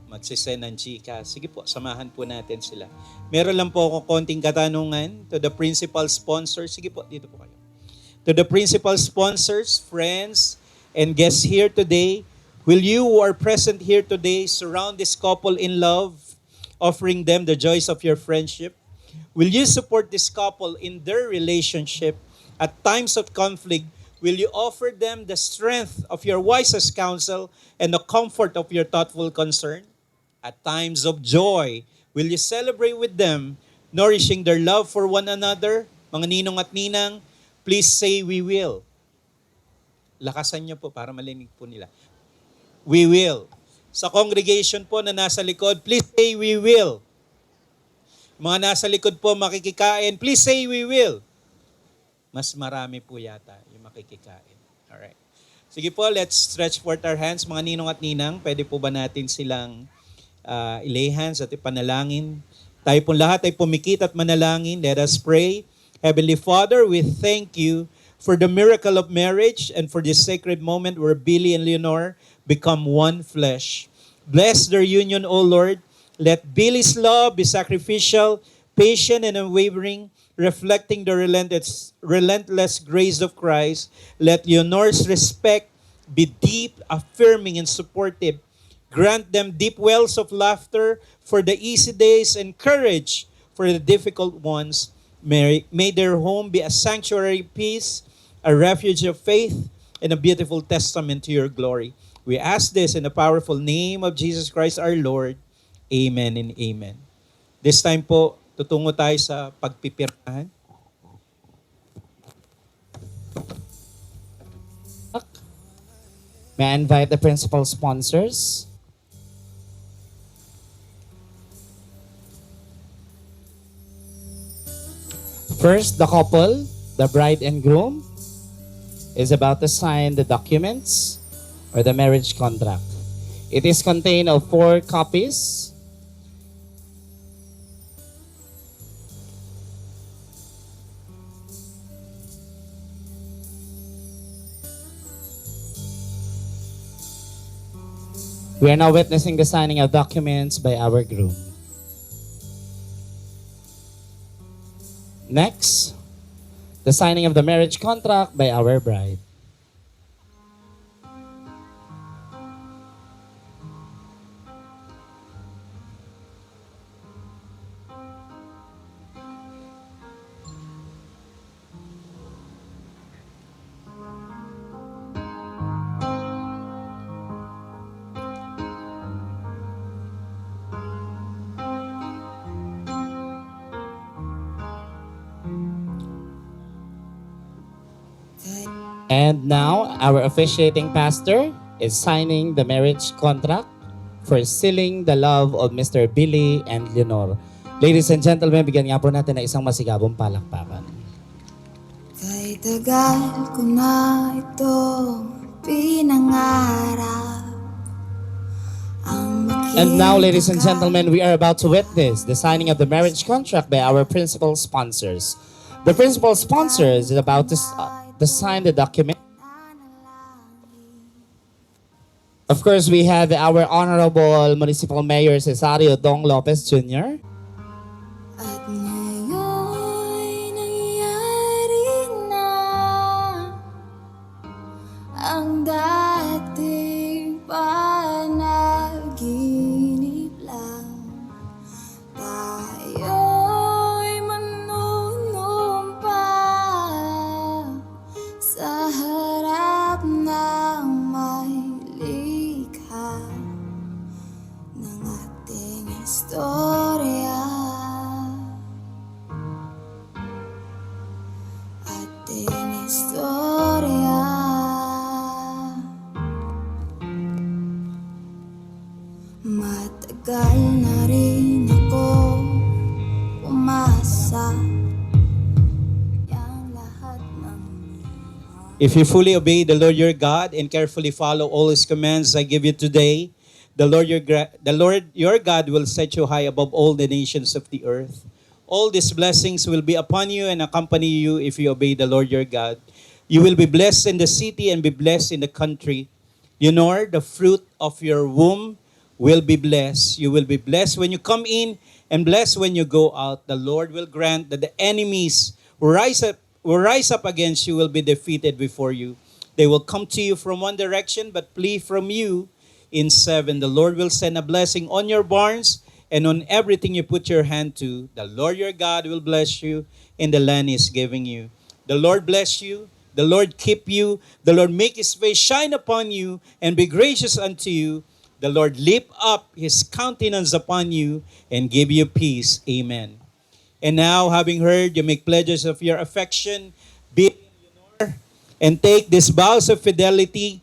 magsisend ng chika. Sige po, samahan po natin sila. Meron lang po ako konting katanungan to the principal sponsors. Sige po, dito po kayo. To the principal sponsors, friends, and guests here today, will you who are present here today surround this couple in love, offering them the joys of your friendship? Will you support this couple in their relationship at times of conflict? Will you offer them the strength of your wisest counsel and the comfort of your thoughtful concern? At times of joy, will you celebrate with them, nourishing their love for one another? Mga ninong at ninang, please say we will. Lakasan niyo po para malinig po nila. We will. Sa congregation po na nasa likod, please say we will. Mga nasa likod po makikikain, please say we will. Mas marami po yata yung makikikain. Alright. Sige po, let's stretch forth our hands. Mga ninong at ninang, pwede po ba natin silang ilay hands at ipanalangin? Tayo po lahat ay pumikit at manalangin. Let us pray. Heavenly Father, we thank you for the miracle of marriage and for this sacred moment where Billy and Leonor become one flesh. Bless their union, O Lord. Let Billy's love be sacrificial, patient, and unwavering, reflecting the relentless grace of Christ. Let Leonor's respect be deep, affirming, and supportive. Grant them deep wells of laughter for the easy days and courage for the difficult ones. May their home be a sanctuary of peace, a refuge of faith, and a beautiful testament to your glory. We ask this in the powerful name of Jesus Christ our Lord. Amen and amen. This time po, tutungo tayo sa pagpipirmahan. May I invite the principal sponsors? First, the couple, the bride and groom, is about to sign the documents or the marriage contract. It is contained of 4 copies. We are now witnessing the signing of documents by our groom. Next, the signing of the marriage contract by our bride. And now, our officiating pastor is signing the marriage contract for sealing the love of Mr. Billy and Leonor. Ladies and gentlemen, bigyan nga po natin ng isang masigabong palakpakan. Kay tagal ko na ito pinangarap ang And now, ladies and gentlemen, we are about to witness the signing of the marriage contract by our principal sponsors. The principal sponsors is about to sign the document. Of course, we have our Honorable Municipal Mayor Cesario Dong Lopez Jr. At ngayon nangyari na ang dating panaginip lang. Tayo'y manunumpa sa harap ng may likha ng ating istorya. Ating istorya. Matagal na rin ako umasa yang lahat ng If you fully obey the Lord your God and carefully follow all His commands I give you today, the Lord your God will set you high above all the nations of the earth. All these blessings will be upon you and accompany you if you obey the Lord your God. You will be blessed in the city and be blessed in the country. Leonor, the fruit of your womb will be blessed. You will be blessed when you come in and blessed when you go out. The Lord will grant that the enemies who rise up against you will be defeated before you. They will come to you from one direction but flee from you in 7. The Lord will send a blessing on your barns and on everything you put your hand to. The Lord your God will bless you in the land He is giving you. The Lord bless you. The Lord keep you. The Lord make His face shine upon you and be gracious unto you. The Lord lift up His countenance upon you and give you peace. Amen. And now, having heard, you make pledges of your affection, be Leonor, and take these vows of fidelity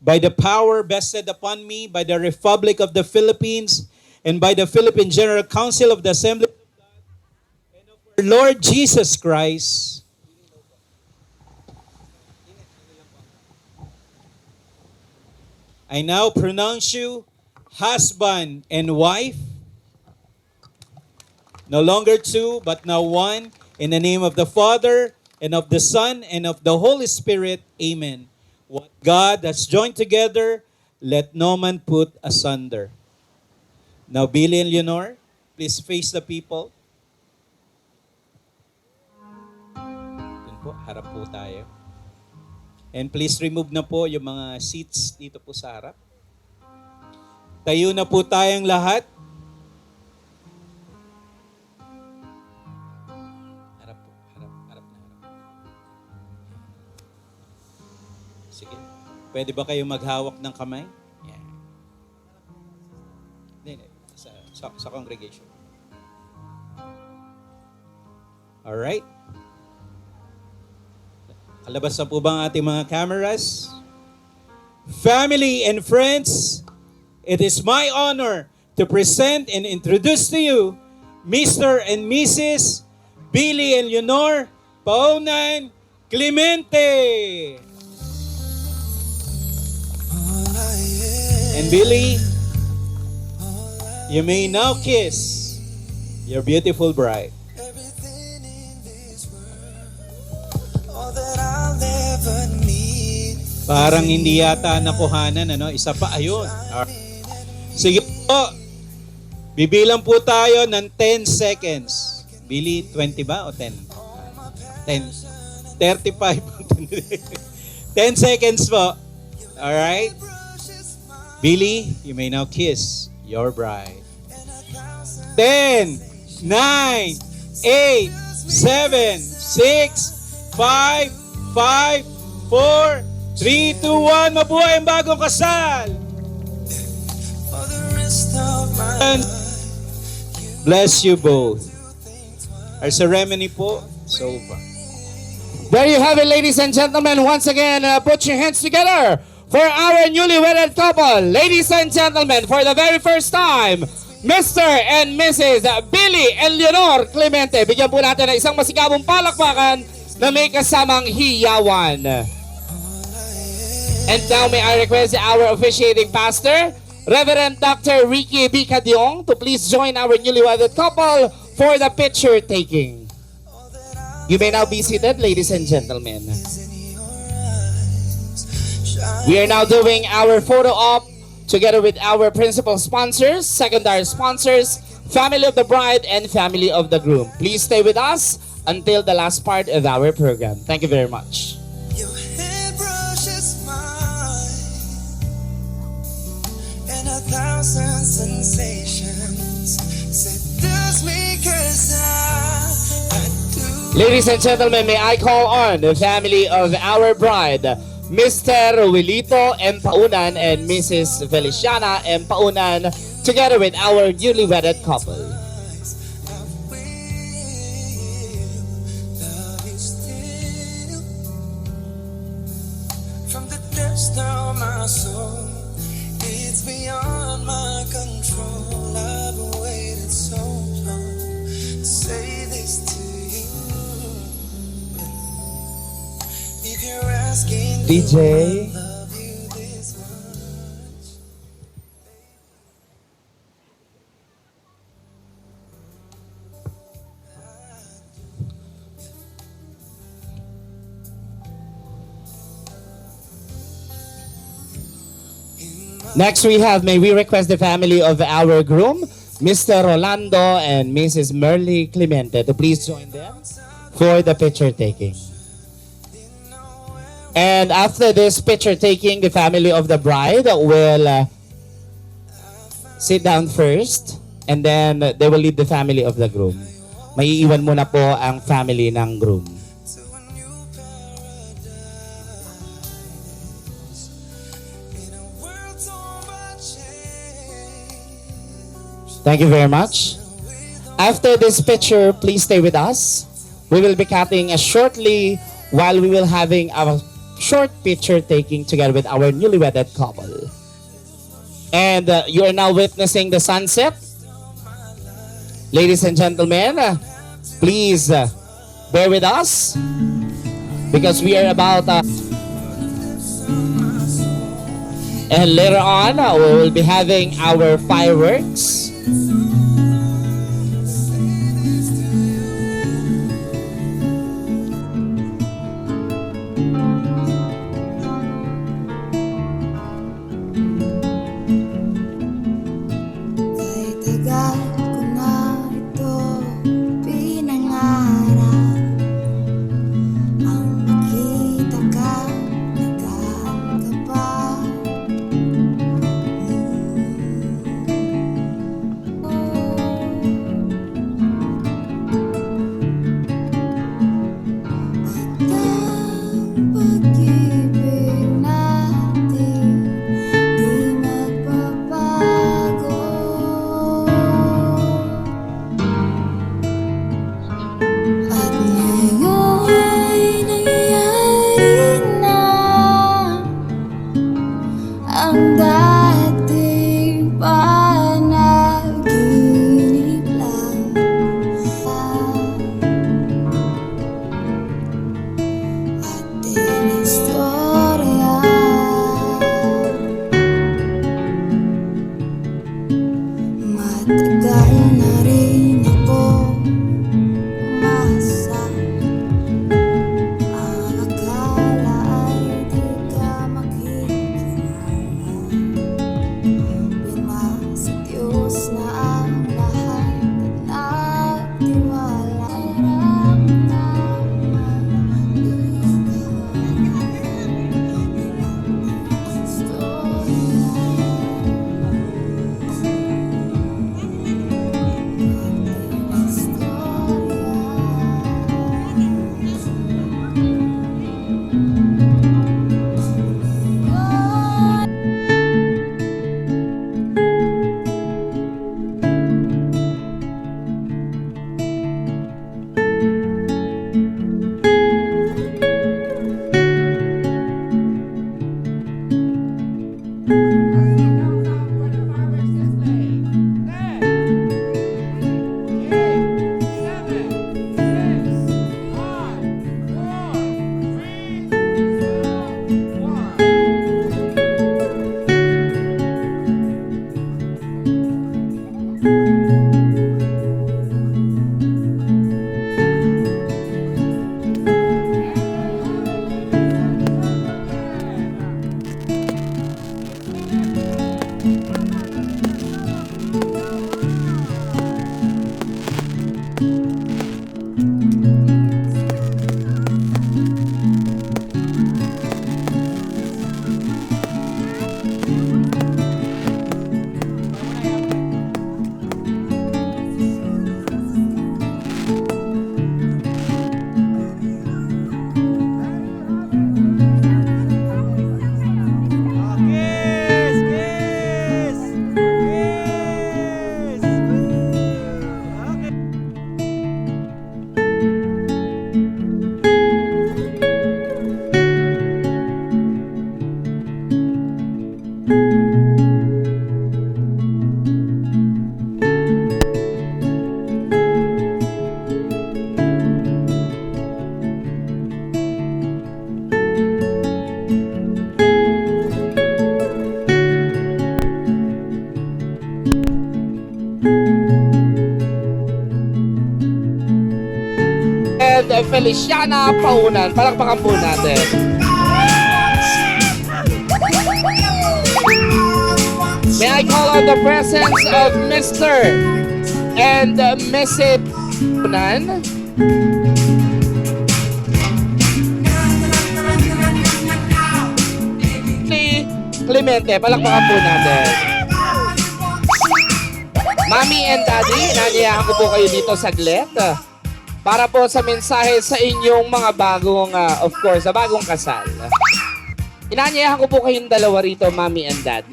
by the power vested upon me by the Republic of the Philippines and by the Philippine General Council of the Assembly of God and of our Lord Jesus Christ. I now pronounce you husband and wife, no longer two, but now one, in the name of the Father, and of the Son, and of the Holy Spirit. Amen. What God has joined together, let no man put asunder. Now, Billy and Leonor, please face the people. Dun po, harap po tayo. And please remove na po yung mga seats dito po sa harap. Tayo na po tayong lahat. Harap po, harap na harap. Sige. Pwede ba kayo maghawak ng kamay? Yeah. Hindi. Sa congregation. Alright. Kalabas na po ba ang ating mga cameras? family, and friends, it is my honor to present and introduce to you Mr. and Mrs. Billy and Leonor Paunan Clemente. And Billy, you may now kiss your beautiful bride. All that I'll ever need. Parang hindi yata nakuhanan, ano? Isa pa, ayun. Sige po. Bibilang po tayo ng 10 seconds. Billy, 20 ba o 10? 10. 35. 10 seconds po. Alright? Billy, you may now kiss your bride. 10, 9, 8, 7, 6, 5, 5, 4, 3, 2, 1. Mabuhay ang bagong kasal! For the rest of my And bless you both. Our ceremony po, is over. There you have it, ladies and gentlemen. Once again, put your hands together for our newly wedded couple. Ladies and gentlemen, for the very first time, Mr. and Mrs. Billy and Leonor Clemente. Bigyan po natin ng isang masigabong palakpakan na may kasamang hiyawan. And now may I request our officiating pastor, Reverend Dr. Ricky B. Cadiong, to please join our newly wedded couple for the picture taking. You may now be seated, ladies and gentlemen. We are now doing our photo op together with our principal sponsors, secondary sponsors, family of the bride, and family of the groom. Please stay with us until the last part of our program. Thank you very much. Your head brushes mine, and 1,000 sensations seduce me 'cause I do. Ladies and gentlemen, may I call on the family of our bride, Mr. Wilito M. Paunan and Mrs. Feliciana M. Paunan, together with our newly wedded couple. Love you still. From the depths of my soul, it's beyond my control. I've waited so long to say this to you. If you're asking, DJ. love you this much. Next we have, may we request the family of our groom, Mr. Rolando and Mrs. Merly Clemente, to please join them for the picture taking. And after this picture taking, the family of the bride will sit down first, and then they will lead the family of the groom. Maiiwan muna po ang family ng groom. To a new paradise in a world torn by change. Thank you very much. After this picture, please stay with us. We will be cutting shortly while we will having a short picture taking together with our newly wedded couple. And you are now witnessing the sunset. Ladies and gentlemen, please bear with us because we are about and later on we will be having our fireworks. Kay tagal ko na ito pinangarap ang makita ka, nagkaan ka pa. ang dating panaginip lang. Ating istorya, matagal na rin ako umasa. Ang akala ay di ka makikilala. Pinasa Diyos na ang lahat at nagtiwala. Hirap na And Feliciana Paunan. Palakpakan po natin. May I call on the presence of Mr. and Mrs. Paunan? Clemente, palakpakan po natin. Mami and Daddy, nanyayahan ko po kayo dito saglit para po sa mensahe sa inyong mga bagong, of course, sa bagong kasal. Inanyayahan ko po kayong dalawa rito, Mami and Daddy.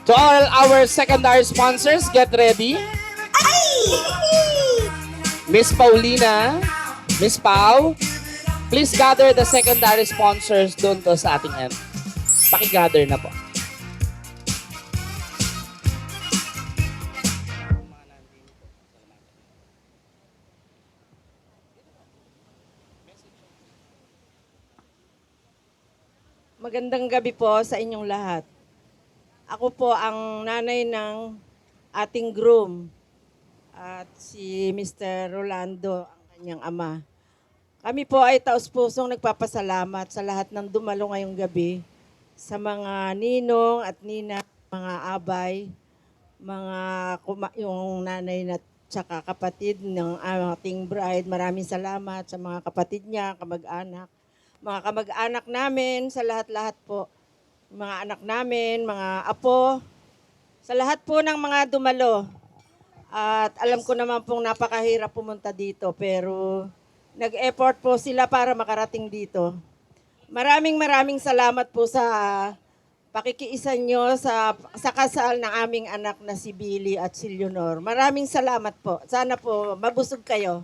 To all our secondary sponsors, get ready. Miss Paulina, Miss Pau, please gather the secondary sponsors doon to sa ating end. Paki-gather na po. Magandang gabi po sa inyong lahat. Ako po ang nanay ng ating groom at si Mr. Rolando, ang kanyang ama. Kami po ay taos-pusong nagpapasalamat sa lahat ng dumalo ngayong gabi, sa mga ninong at nina, mga abay, yung nanay na tsaka kapatid ng ating bride. Maraming salamat sa mga kapatid niya, kamag-anak. Mga kamag-anak namin, sa lahat-lahat po. Mga anak namin, mga apo, sa lahat po ng mga dumalo. At alam ko naman pong napakahirap pumunta dito, pero nag-effort po sila para makarating dito. Maraming salamat po sa pakikiisa nyo sa kasal ng aming anak na si Billy at si Leonor. Maraming salamat po. Sana po mabusog kayo.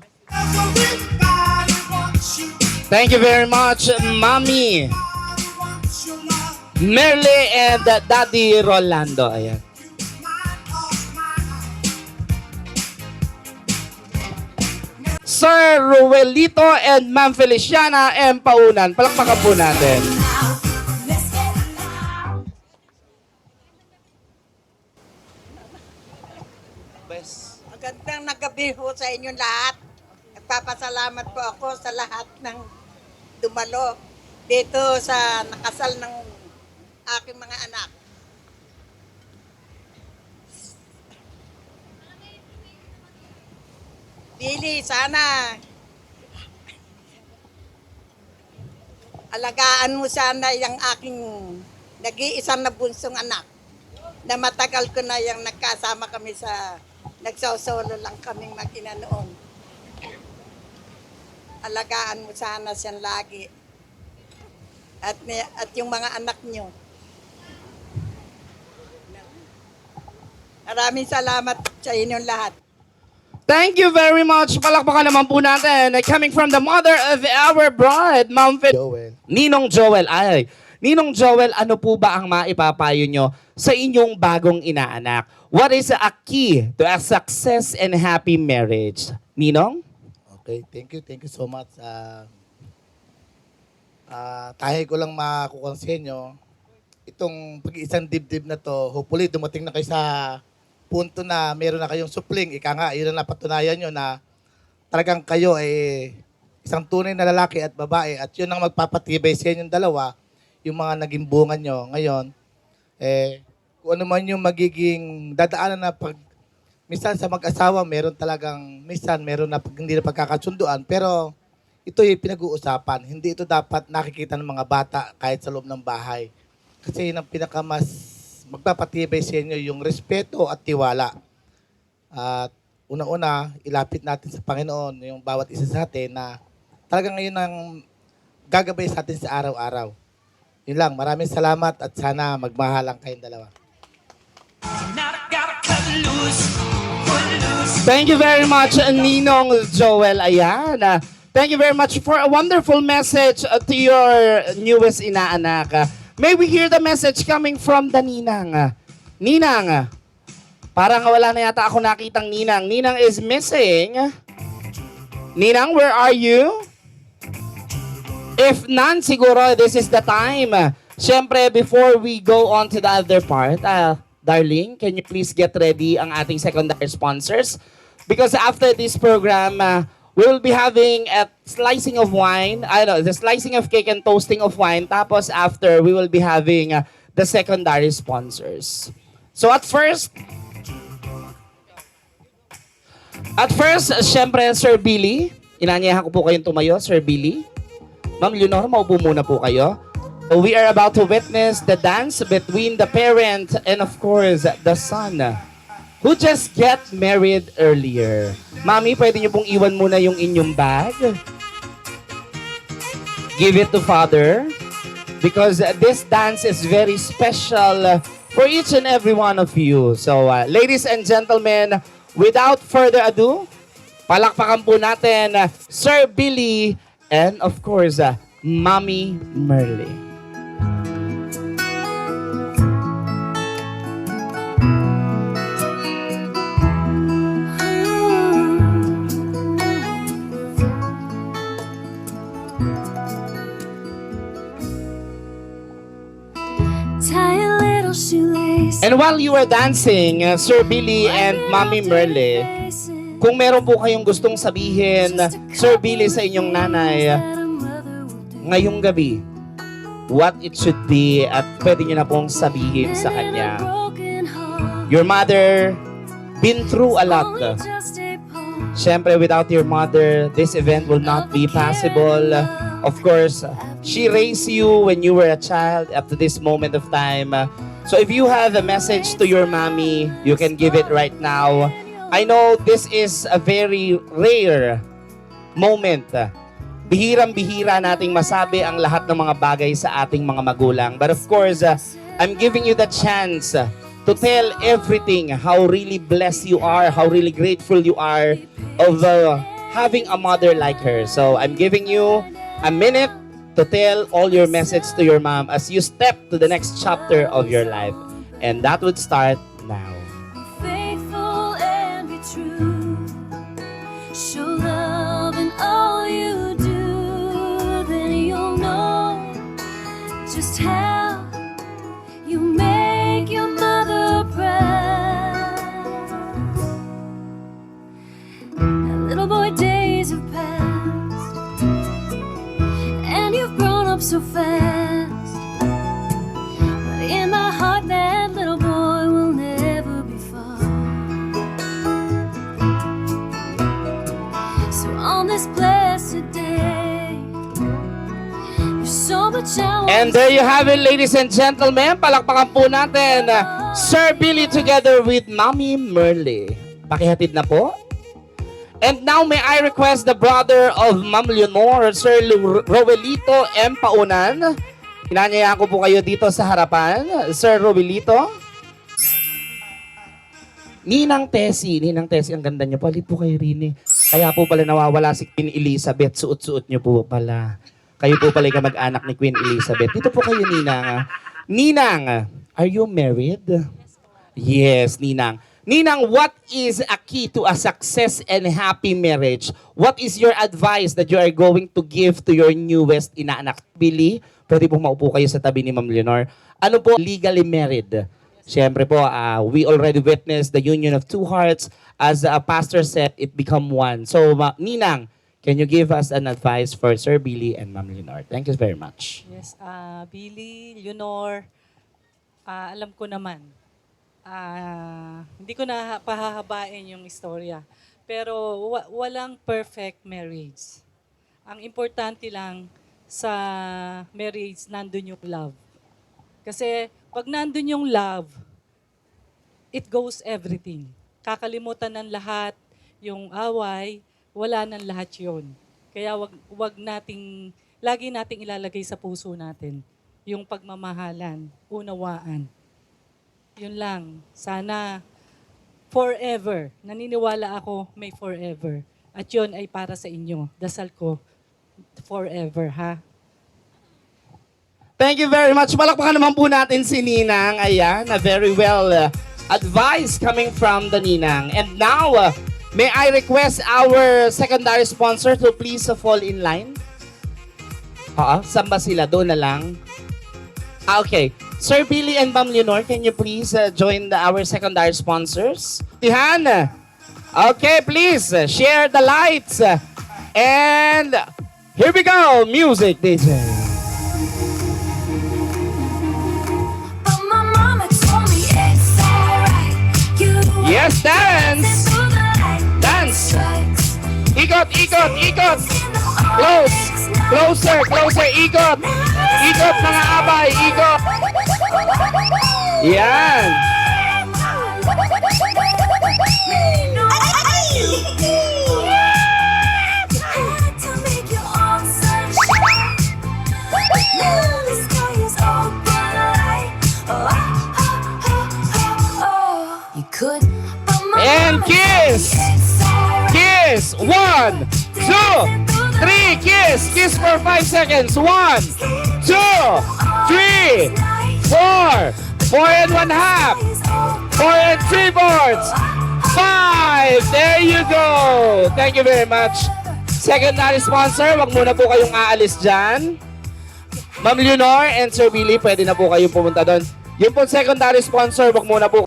Thank you very much, Mami. Merle and Daddy Rolando. Ayan. Sir Ruelito and Ma'am Feliciana M. Paunan. Palakpakan po natin. Magandang nagabi ho sa inyong lahat. Nagpapasalamat po ako sa lahat ng dumalo dito sa nakasal ng aking mga anak. Billy, sana alagaan mo sana yung aking nag-iisang na bunsong anak na matagal ko na yung nagkasama kami sa nagsosolo lang kaming mag-ina noon. Alagaan mo sana siyang lagi. At yung mga anak niyo. Maraming salamat sa inyong lahat. Thank you very much. Palakpakan naman po natin. Coming from the mother of our bride, Ma'am Joel. Ninong Joel. Ay, Ninong Joel, ano po ba ang maipapayo nyo sa inyong bagong inaanak? What is a key to a success and happy marriage? Ninong? Okay, thank you so much. Tahi ko lang makukuha sa inyo. Itong pag-iisang dibdib na to, hopefully dumating na kayo sa punto na meron na kayong supling. Ika nga, yun ang napatunayan nyo na talagang kayo ay isang tunay na lalaki at babae at yun ang magpapatibay sa inyong dalawa, yung mga naging bunga nyo ngayon. Kung ano man yung magiging dadaanan na pag minsan sa mag-asawa, meron na hindi na pagkakasunduan, pero ito yung pinag-uusapan. Hindi ito dapat nakikita ng mga bata kahit sa loob ng bahay. Kasi yun ang pinakamas magpapatibay sa inyo yung respeto at tiwala. At una-una, ilapit natin sa Panginoon yung bawat isa sa atin na talagang ngayon ang gagabay sa atin sa araw-araw. Yun lang, maraming salamat at sana magmahalang kayong dalawa. Thank you very much, Ninong Joel. Ayan. Thank you very much for a wonderful message to your newest inaanak. May we hear the message coming from the Ninang? Ninang, parang wala na yata ako nakitang Ninang. Ninang is missing. Ninang, where are you? If none, siguro this is the time. Siyempre, before we go on to the other part, darling, can you please get ready ang ating secondary sponsors? Because after this program, we will be having a slicing of wine, the slicing of cake and toasting of wine. Tapos after, we will be having the secondary sponsors. So at first, syempre, Sir Billy, inanyayahan ko po kayong tumayo, Sir Billy. Ma'am Leonor, maupo muna po kayo. So we are about to witness the dance between the parent and of course, the son who just get married earlier. Mami, pwede niyo pong iwan muna yung inyong bag. Give it to Father. Because this dance is very special for each and every one of you. So, ladies and gentlemen, without further ado, palakpakan po natin Sir Billy and of course, Mami Merle. And while you were dancing, Sir Billy and Mami Merle, kung meron po kayong gustong sabihin, Sir Billy, sa inyong nanay, ngayong gabi, what it should be at pwede nyo na pong sabihin sa kanya. Your mother been through a lot. Siyempre, without your mother, this event will not be possible. Of course, she raised you when you were a child up to this moment of time. So if you have a message to your mommy, you can give it right now. I know this is a very rare moment. Bihirang-bihira nating masabi ang lahat ng mga bagay sa ating mga magulang. But of course, I'm giving you the chance to tell everything, how really blessed you are, how really grateful you are of having a mother like her. So I'm giving you a minute to tell all your message to your mom as you step to the next chapter of your life. And that would start now. Faithful and be true. Show love in all you do. Then you'll know just how you make your mother proud. Now, little boy, days have passed, and you've grown up so fast. But in my heart, that little boy will never be far. So on this blessed day, there's so much I want And there you have it, ladies and gentlemen. Palakpakan po natin Sir Billy together with Mommy Merly. Pakihatid na po. And now may I request the brother of Ma'am Leonor, Sir Roelito M. Paunan. Inanyayaan ko po kayo dito sa harapan. Sir Roelito. Ninang Tessie, ang ganda niyo. Palit po kayo rin eh. Kaya po pala nawawala si Queen Elizabeth. Suot-suot niyo po pala. Kayo po pala yung mag-anak ni Queen Elizabeth. Dito po kayo, Ninang. Ninang, are you married? Yes, Ninang. Ninang, what is a key to a success and happy marriage? What is your advice that you are going to give to your newest inaanak? Billy, pwede po maupo kayo sa tabi ni Ma'am Leonor. Ano po legally married? Siyempre po, we already witnessed the union of two hearts. As a pastor said, it become one. So, Ninang, can you give us an advice for Sir Billy and Ma'am Leonor? Thank you very much. Yes, Billy, Leonor, alam ko naman. Hindi ko na pahahabain yung istorya. Pero walang perfect marriage. Ang importante lang sa marriage, nandun yung love. Kasi pag nandun yung love, it goes everything. Kakalimutan ng lahat yung away, wala ng lahat yun. Kaya wag nating, lagi nating ilalagay sa puso natin yung pagmamahalan, unawaan. Yun lang. Sana forever. Naniniwala ako may forever. At yun ay para sa inyo. Dasal ko forever, ha? Thank you very much. Palakpakan naman po natin si Ninang. Ayan, a very well advice coming from the Ninang. And now, may I request our secondary sponsor to please fall in line? Saan ba sila? Doon na lang. Okay. Sir Billy and Ma'am Leonor, can you please join our secondary sponsors? Tihan. Okay, please share the lights. And here we go. Music, DJ. But my mama told me it's alright. Yes, dance. Dance. Ikot, ikot, ikot. Close. Closer, closer. Ikot. Ikot, mga abay. Ikot. Yan. And kiss. Kiss. 1, 2, 3. Kiss. Kiss for 5 seconds. 1, 2, 3, 4. 4 and 1/2. 4 and 3/4. 5. There you go. Thank you very much. Secondary sponsor, wag muna po kayong aalis dyan. Ma'am Leonor and Sir Billy, pwede na po kayong pumunta doon. Yung po secondary sponsor, wag muna po.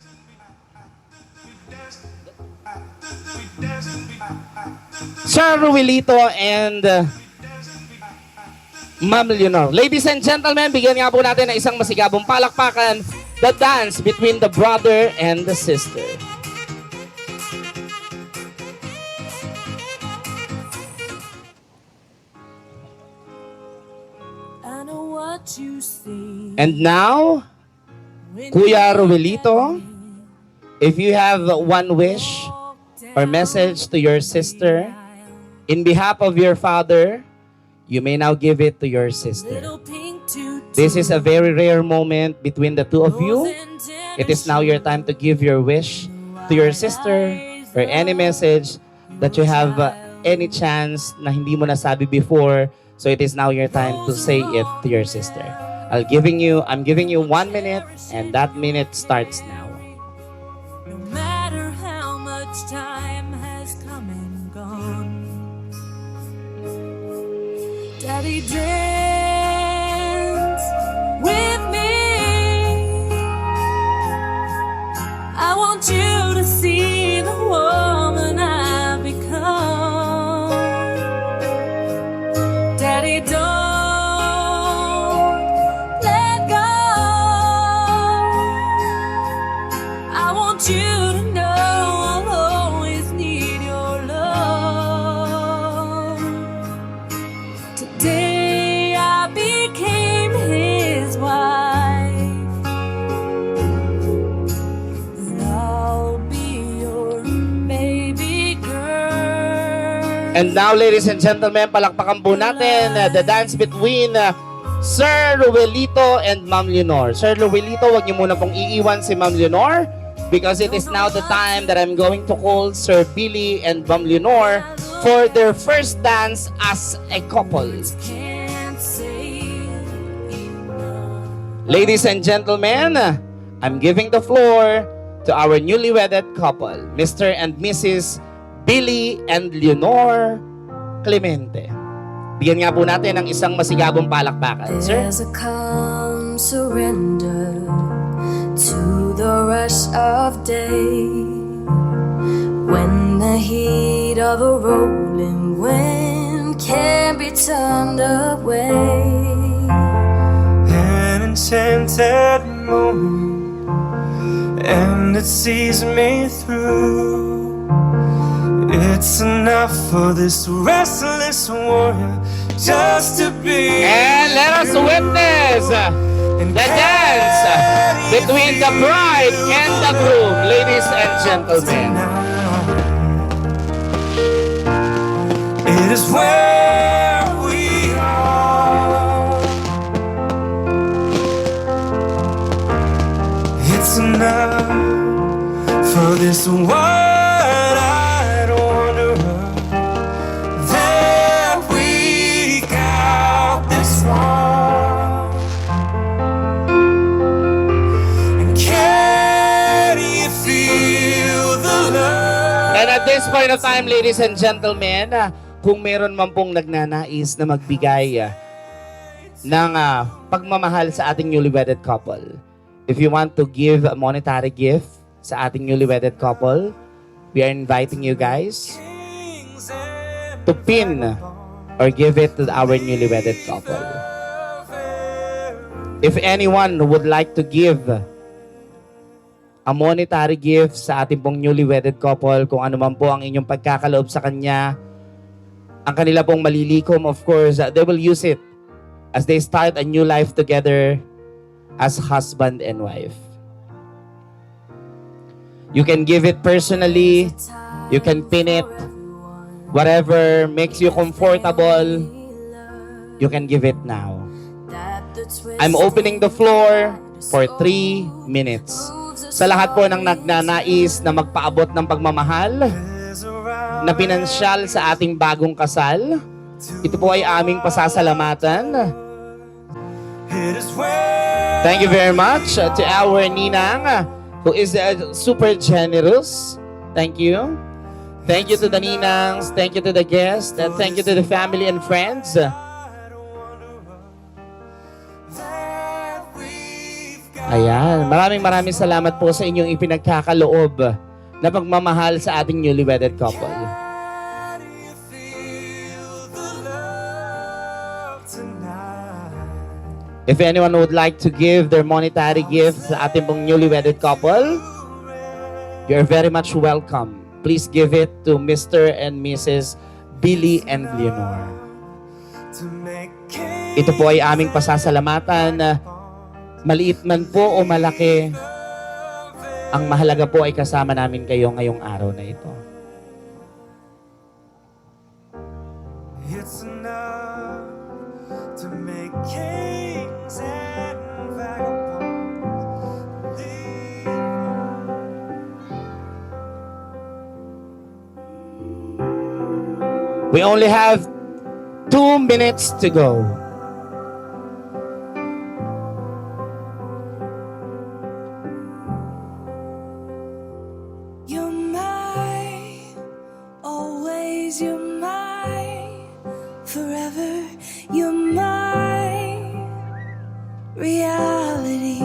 Sir Ruelito and Ma'am Leonor. Ladies and gentlemen, bigyan nga po natin ng isang masigabong palakpakan, the dance between the brother and the sister. I know what you see. And now, Kuya Ruelito, if you have one wish or message to your sister, in behalf of your father, you may now give it to your sister. This is a very rare moment between the two of you. It is now your time to give your wish to your sister or any message that you have any chance na hindi mo nasabi before So it is now your time to say it to your sister. I'm giving you 1 minute, and that minute starts now. No matter how much time has come and gone, Daddy, dance with me. I want you to see the woman I've become. Daddy, don't let go. I want you to know I'll always need your love. Today I became his wife, and I'll be your baby girl. And now, ladies and gentlemen, palakpakan po natin the dance between Sir Ruelito and Ma'am Leonor. Sir Ruelito, wag niyo muna pong iiwan si Ma'am Leonor because it is now the time that I'm going to call Sir Billy and Ma'am Leonor for their first dance as a couple. Can't say enough. Ladies and gentlemen, I'm giving the floor to our newly wedded couple, Mr. and Mrs. Billy and Leonor Clemente. Bigyan nga po natin ng isang masigabong palakpakan, sir. There's a calm surrender to the rush of day, when the heat of a rolling wind can't be turned away. An enchanted moment, and it sees me through. It's enough for this restless warrior just to be. And let us witness the dance between the bride and the groom, ladies and gentlemen. It is where we are. It's enough for this wide-eyed wanderer that we got this far. And can you feel the love? And at this point of time, ladies and gentlemen, kung meron man pong nagnanais na magbigay ng pagmamahal sa ating newly wedded couple, if you want to give a monetary gift sa ating newly wedded couple, we are inviting you guys to pin or give it to our newly wedded couple. If anyone would like to give a monetary gift sa ating pong newly wedded couple, kung ano man po ang inyong pagkakaloob sa kanya, ang kanila pong malilikom, of course, they will use it as they start a new life together as husband and wife. You can give it personally, you can pin it, whatever makes you comfortable, you can give it now. I'm opening the floor for 3 minutes. Sa lahat po ng nagnanais na magpaabot ng pagmamahal, na pinansyal sa ating bagong kasal, ito po ay aming pasasalamatan. Thank you very much to our Ninang, who is super generous. Thank you. Thank you to the Ninangs, thank you to the guests, and thank you to the family and friends. Ayan, maraming salamat po sa inyong ipinagkakaloob na pagmamahal sa ating newly wedded couple. If anyone would like to give their monetary gifts sa ating pong newly wedded couple, you're very much welcome. Please give it to Mr. and Mrs. Billy and Leonor. Ito po ay aming pasasalamatan. Maliit man po o malaki, ang mahalaga po ay kasama namin kayo ngayong araw na ito. It's enough to make kings and vagabonds leave. We only have 2 minutes to go. You're my, always you're my, forever you're my reality.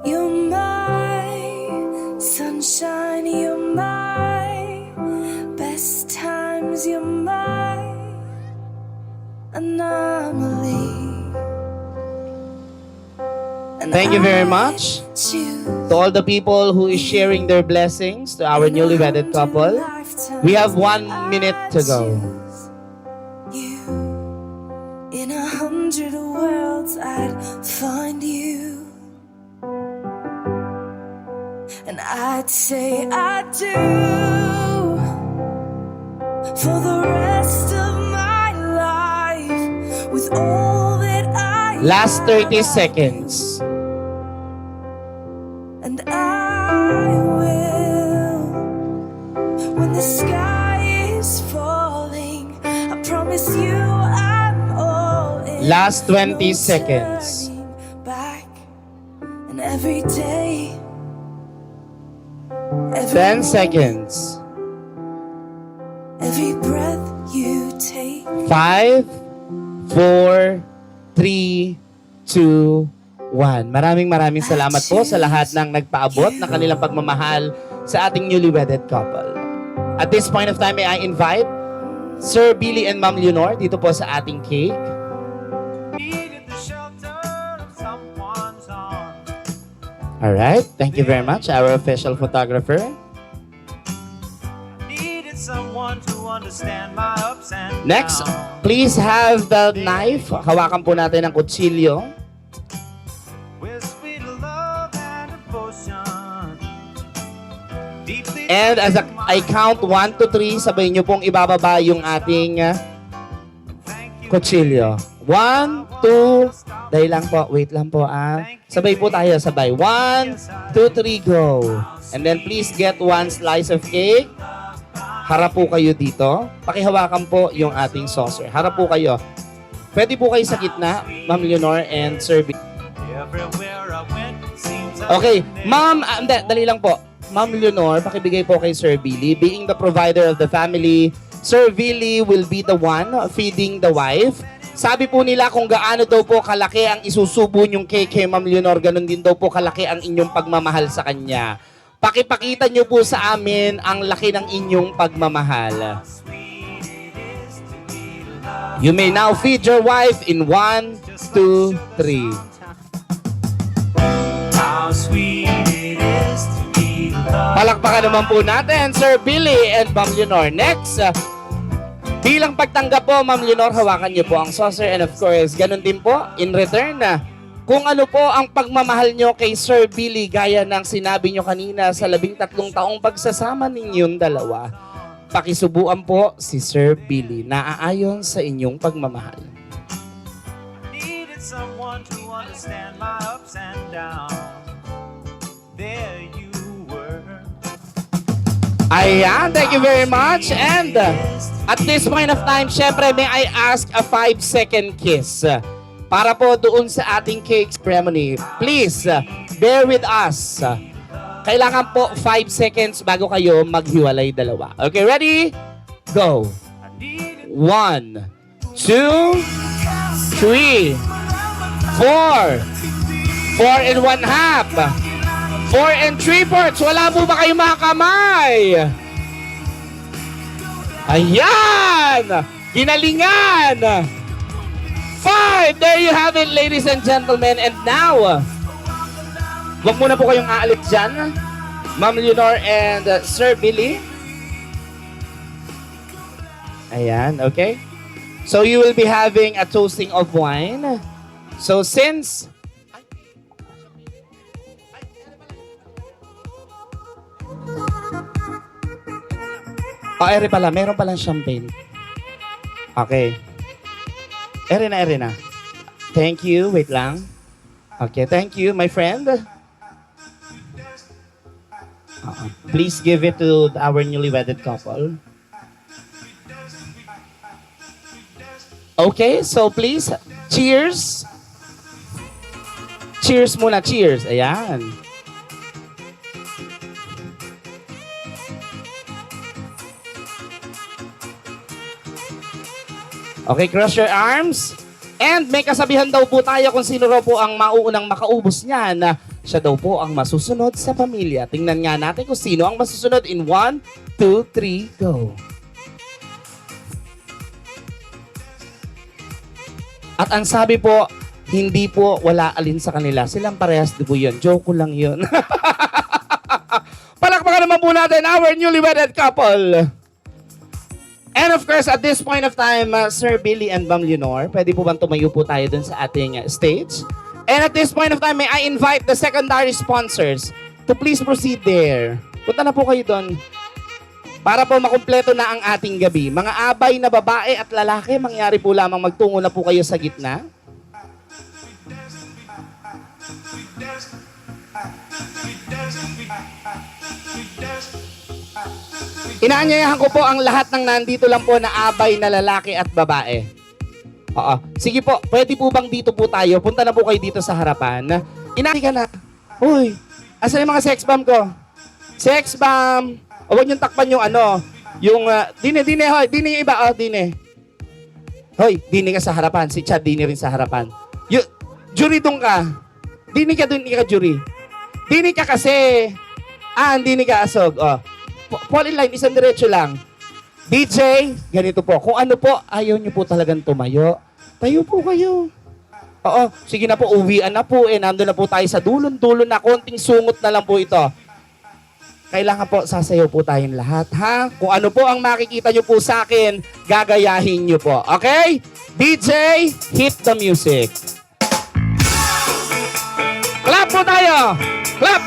You're my sunshine, you're my best times, you're my anomaly. And Thank you very I much choose to all the people who is sharing their blessings to our newly wedded couple. We have 1 minute to go. you. In 100 worlds, I'd find you. And I'd say I do for the rest of my life with all that I Last 30 have. seconds. And I will, when the sky is falling, I promise you I'm all in. Last 20 No seconds. turning back. And every day, every 10 moment, seconds. every breath you take. 5, 4, 3, 2, 1. Maraming salamat po sa lahat ng nagpaabot ng kanilang pagmamahal sa ating newly wedded couple. At this point of time, may I invite Sir Billy and Ma'am Leonor dito po sa ating cake. Alright, thank you very much, our official photographer. Next, please have the knife. Hawakan po natin ang kutsilyo. And as I count 1 to 3, sabay nyo pong ibababa yung ating kutsilyo. 1, 2, dahil lang po, wait lang po Sabay po tayo, sabay. 1, 2, 3, go. And then please get 1 slice of cake. Harap po kayo dito. Pakihawakan po yung ating saucer. Harap po kayo. Pwede po kayo sa gitna, Ma'am Leonor and Sir B. Okay, Ma'am, dali lang po. Ma'am Leonor, pakibigay po kay Sir Billy. Being the provider of the family, Sir Billy will be the one feeding the wife. Sabi po nila kung gaano daw po kalaki ang isusubo niyong cake kay Ma'am Leonor, ganun din daw po kalaki ang inyong pagmamahal sa kanya. Pakipakita niyo po sa amin ang laki ng inyong pagmamahal. You may now feed your wife in 1, 2, 3. How sweet it is to be loved. Palakpakan naman po natin, Sir Billy and Ma'am Leonor. Next, bilang pagtanggap po, Ma'am Leonor, hawakan niyo po ang saucer. And of course, ganun din po, in return, kung ano po ang pagmamahal nyo kay Sir Billy, gaya ng sinabi nyo kanina sa 13 taong pagsasama ninyong dalawa, pakisubuan po si Sir Billy na aayon sa inyong pagmamahal. Needed someone to understand my ups and downs. There you were. Ayan, thank you very much. And at this point of time, syempre, may I ask a 5-second kiss para po doon sa ating cake ceremony. Please, bear with us. Kailangan po 5 seconds bago kayo maghiwalay dalawa. Okay, ready? Go. 1, 2, 3, 4. 4 and 1/2. 4 and 3/4. Wala po ba kayong mga kamay? Ayan! Ginalingan! 5! There you have it, ladies and gentlemen. And now, wag muna po kayong aalit dyan, Ma'am Leonor and Sir Billy. Ayan, okay? So you will be having a toasting of wine. So since... ere pala. Meron palang champagne. Okay. Ere na. Thank you. Wait lang. Okay, thank you, my friend. Please give it to our newly wedded couple. Okay, so please, cheers. Cheers muna, cheers. Ayan. Okay, cross your arms. And may kasabihan daw po tayo kung sino raw po ang mauunang makaubos niyan. Siya daw po ang masusunod sa pamilya. Tingnan nga natin kung sino ang masusunod in 1, 2, 3, go. At ang sabi po, hindi po wala alin sa kanila. Silang parehas di po yun. Joke ko lang yun. Palakpakan naman po natin our newly wedded couple. And of course, at this point of time, Sir Billy and Ma'am Leonor, pwede po bang tumayo po tayo dun sa ating stage? And at this point of time, may I invite the secondary sponsors to please proceed there. Punta na po kayo dun. Para po makumpleto na ang ating gabi. Mga abay na babae at lalaki, mangyari po lamang magtungo na po kayo sa gitna. Inaanyayahan ko po ang lahat ng nandito lang po na abay na lalaki at babae. Oo. Sige po, pwede po bang dito po tayo? Punta na po kayo dito sa harapan. Inaanyayahan ka na. Uy, asan yung mga sex bomb ko? Sex bomb! O huwag niyong takpan yung ano, yung, dine, hoy, dine yung iba, dine. Hoy, dine ka sa harapan. Si Chad, dine rin sa harapan. Jury dun ka. Dine ka dun, ka jury. Dine ka kasi. Dine ka asog. Fall in line, isang diretso lang. DJ, ganito po. Kung ano po, ayaw niyo po talagang tumayo. Tayo po kayo. Oo, sige na po, uwian na po. Nandun na po tayo sa dulon-dulo na. Konting sungot na lang po ito. Kailangan po, sasayaw po tayong lahat, ha? Kung ano po ang makikita niyo po sa akin, gagayahin niyo po. Okay? DJ, hit the music. Clap po tayo! Clap!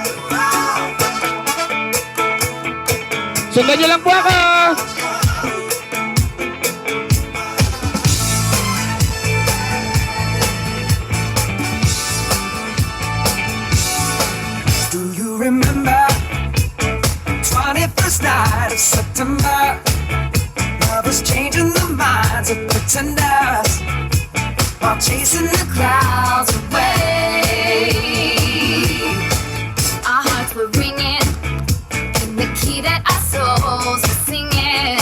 Sundan niyo lang po ako! Do you remember 21st night of September? Lovers changing the minds of pretenders while chasing the clouds away. Our hearts were ringing in the key that our souls were singing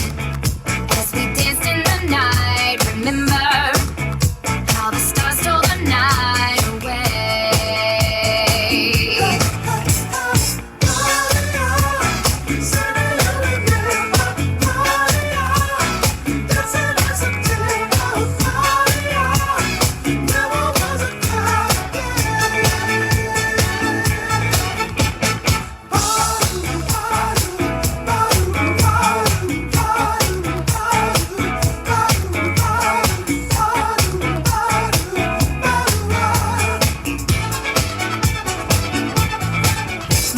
as we danced in the night. Remember how the stars stole the night away.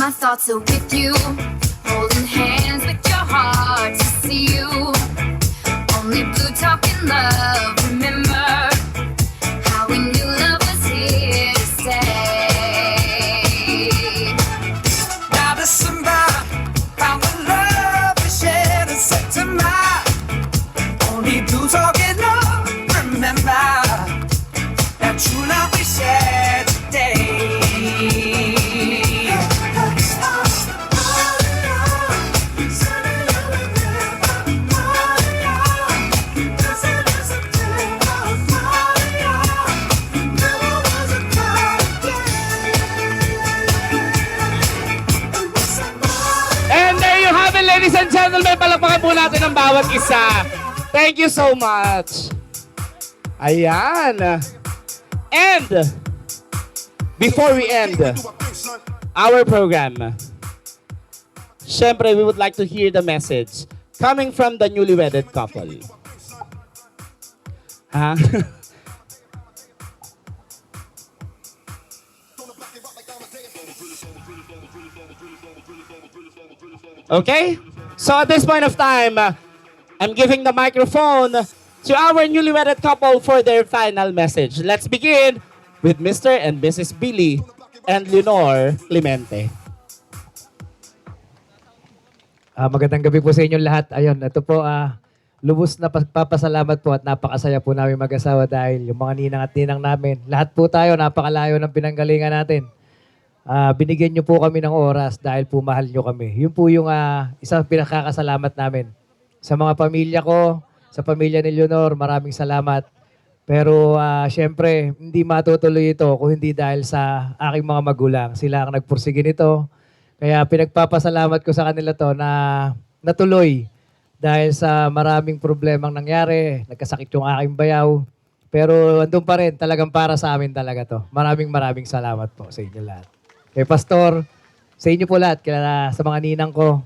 My thoughts are with you, holding hands with your heart to see you. Only blue talking love, remember how we knew love was here to stay. Now December found the love we shared in September. Only blue talking love, remember that true love we shared today. Ladies and gentlemen, palakpakan po natin ang bawat isa. Thank you so much. Ayan. And, before we end our program, syempre, we would like to hear the message coming from the newly wedded couple. Ha? Okay? So at this point of time, I'm giving the microphone to our newly wedded couple for their final message. Let's begin with Mr. and Mrs. Billy and Leonor Clemente. Magandang gabi po sa inyong lahat. Ayun, ito po, lubos na pagpapasalamat po at napakasaya po namin mag-asawa dahil yung mga ninang at ninang namin, lahat po tayo napakalayo ng pinanggalingan natin. Binigyan niyo po kami ng oras dahil po mahal niyo kami. Yun po yung isang pinakakasalamat namin. Sa mga pamilya ko, sa pamilya ni Leonor, maraming salamat. Pero syempre, hindi matutuloy ito kung hindi dahil sa aking mga magulang. Sila ang nagpursige nito. Kaya pinagpapasalamat ko sa kanila to na natuloy dahil sa maraming problemang nangyari. Nagkasakit yung aking bayaw. Pero andun pa rin, talagang para sa amin talaga to. Maraming salamat po sa inyo lahat. Kay Pastor, sa inyo po lahat, kaya sa mga ninang ko,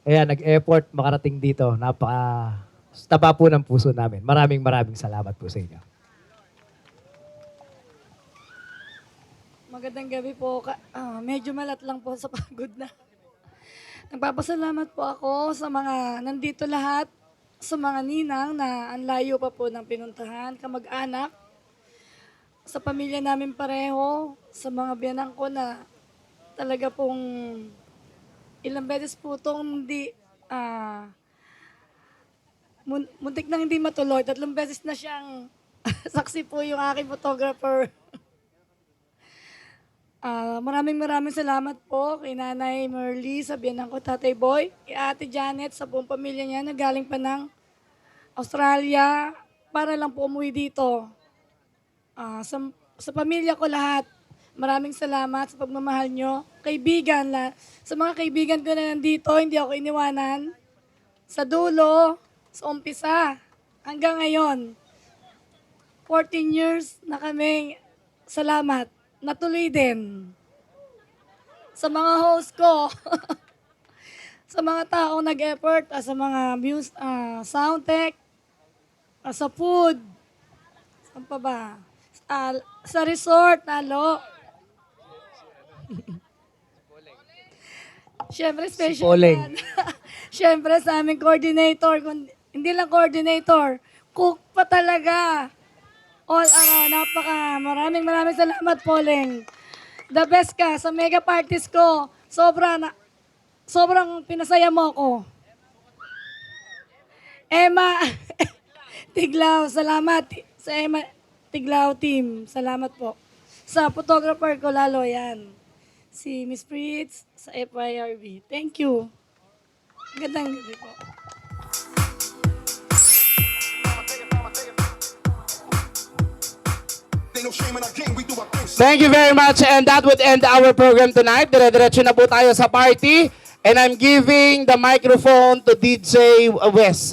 ayan, nag-effort makarating dito. Taba po ng puso namin. Maraming salamat po sa inyo. Magandang gabi po. Medyo malat lang po sa pagod na. Nagpapasalamat po ako sa mga nandito lahat, sa mga ninang na ang layo pa po ng pinuntahan, kamag-anak, sa pamilya namin pareho, sa mga biyanang ko na talaga pong ilang beses po itong hindi, muntik na hindi matuloy. 3 beses na siyang saksi po yung aking photographer. Maraming salamat po kay Nanay Merly, sa biyanang ko, Tatay Boy, kay Ate Janet, sa buong pamilya niya na galing pa ng Australia para lang po umuwi dito. Sa pamilya ko lahat, maraming salamat sa pagmamahal nyo. Kaibigan, sa mga kaibigan ko na nandito, hindi ako iniwanan. Sa dulo, sa umpisa, hanggang ngayon, 14 years na kami, salamat. Natuloy din. Sa mga host ko, sa mga taong nag-effort, sa mga sound tech, sa food, saan pa ba? Sa resort, lalo. Siyempre, special Poleng. yan. Siyempre, sa aming coordinator, hindi lang coordinator, cook pa talaga. All around, maraming salamat, Poleng. The best ka sa mega parties ko. Sobrang pinasaya mo ako. Emma Tiglao, salamat. Sa Emma Tiglao team, salamat po. Sa photographer ko lalo yan. Si Miss Fritz sa FYRB. Thank you. Gandang gabi po. Thank you very much, and that would end our program tonight. Dire-diretso na po tayo sa party, and I'm giving the microphone to DJ Wes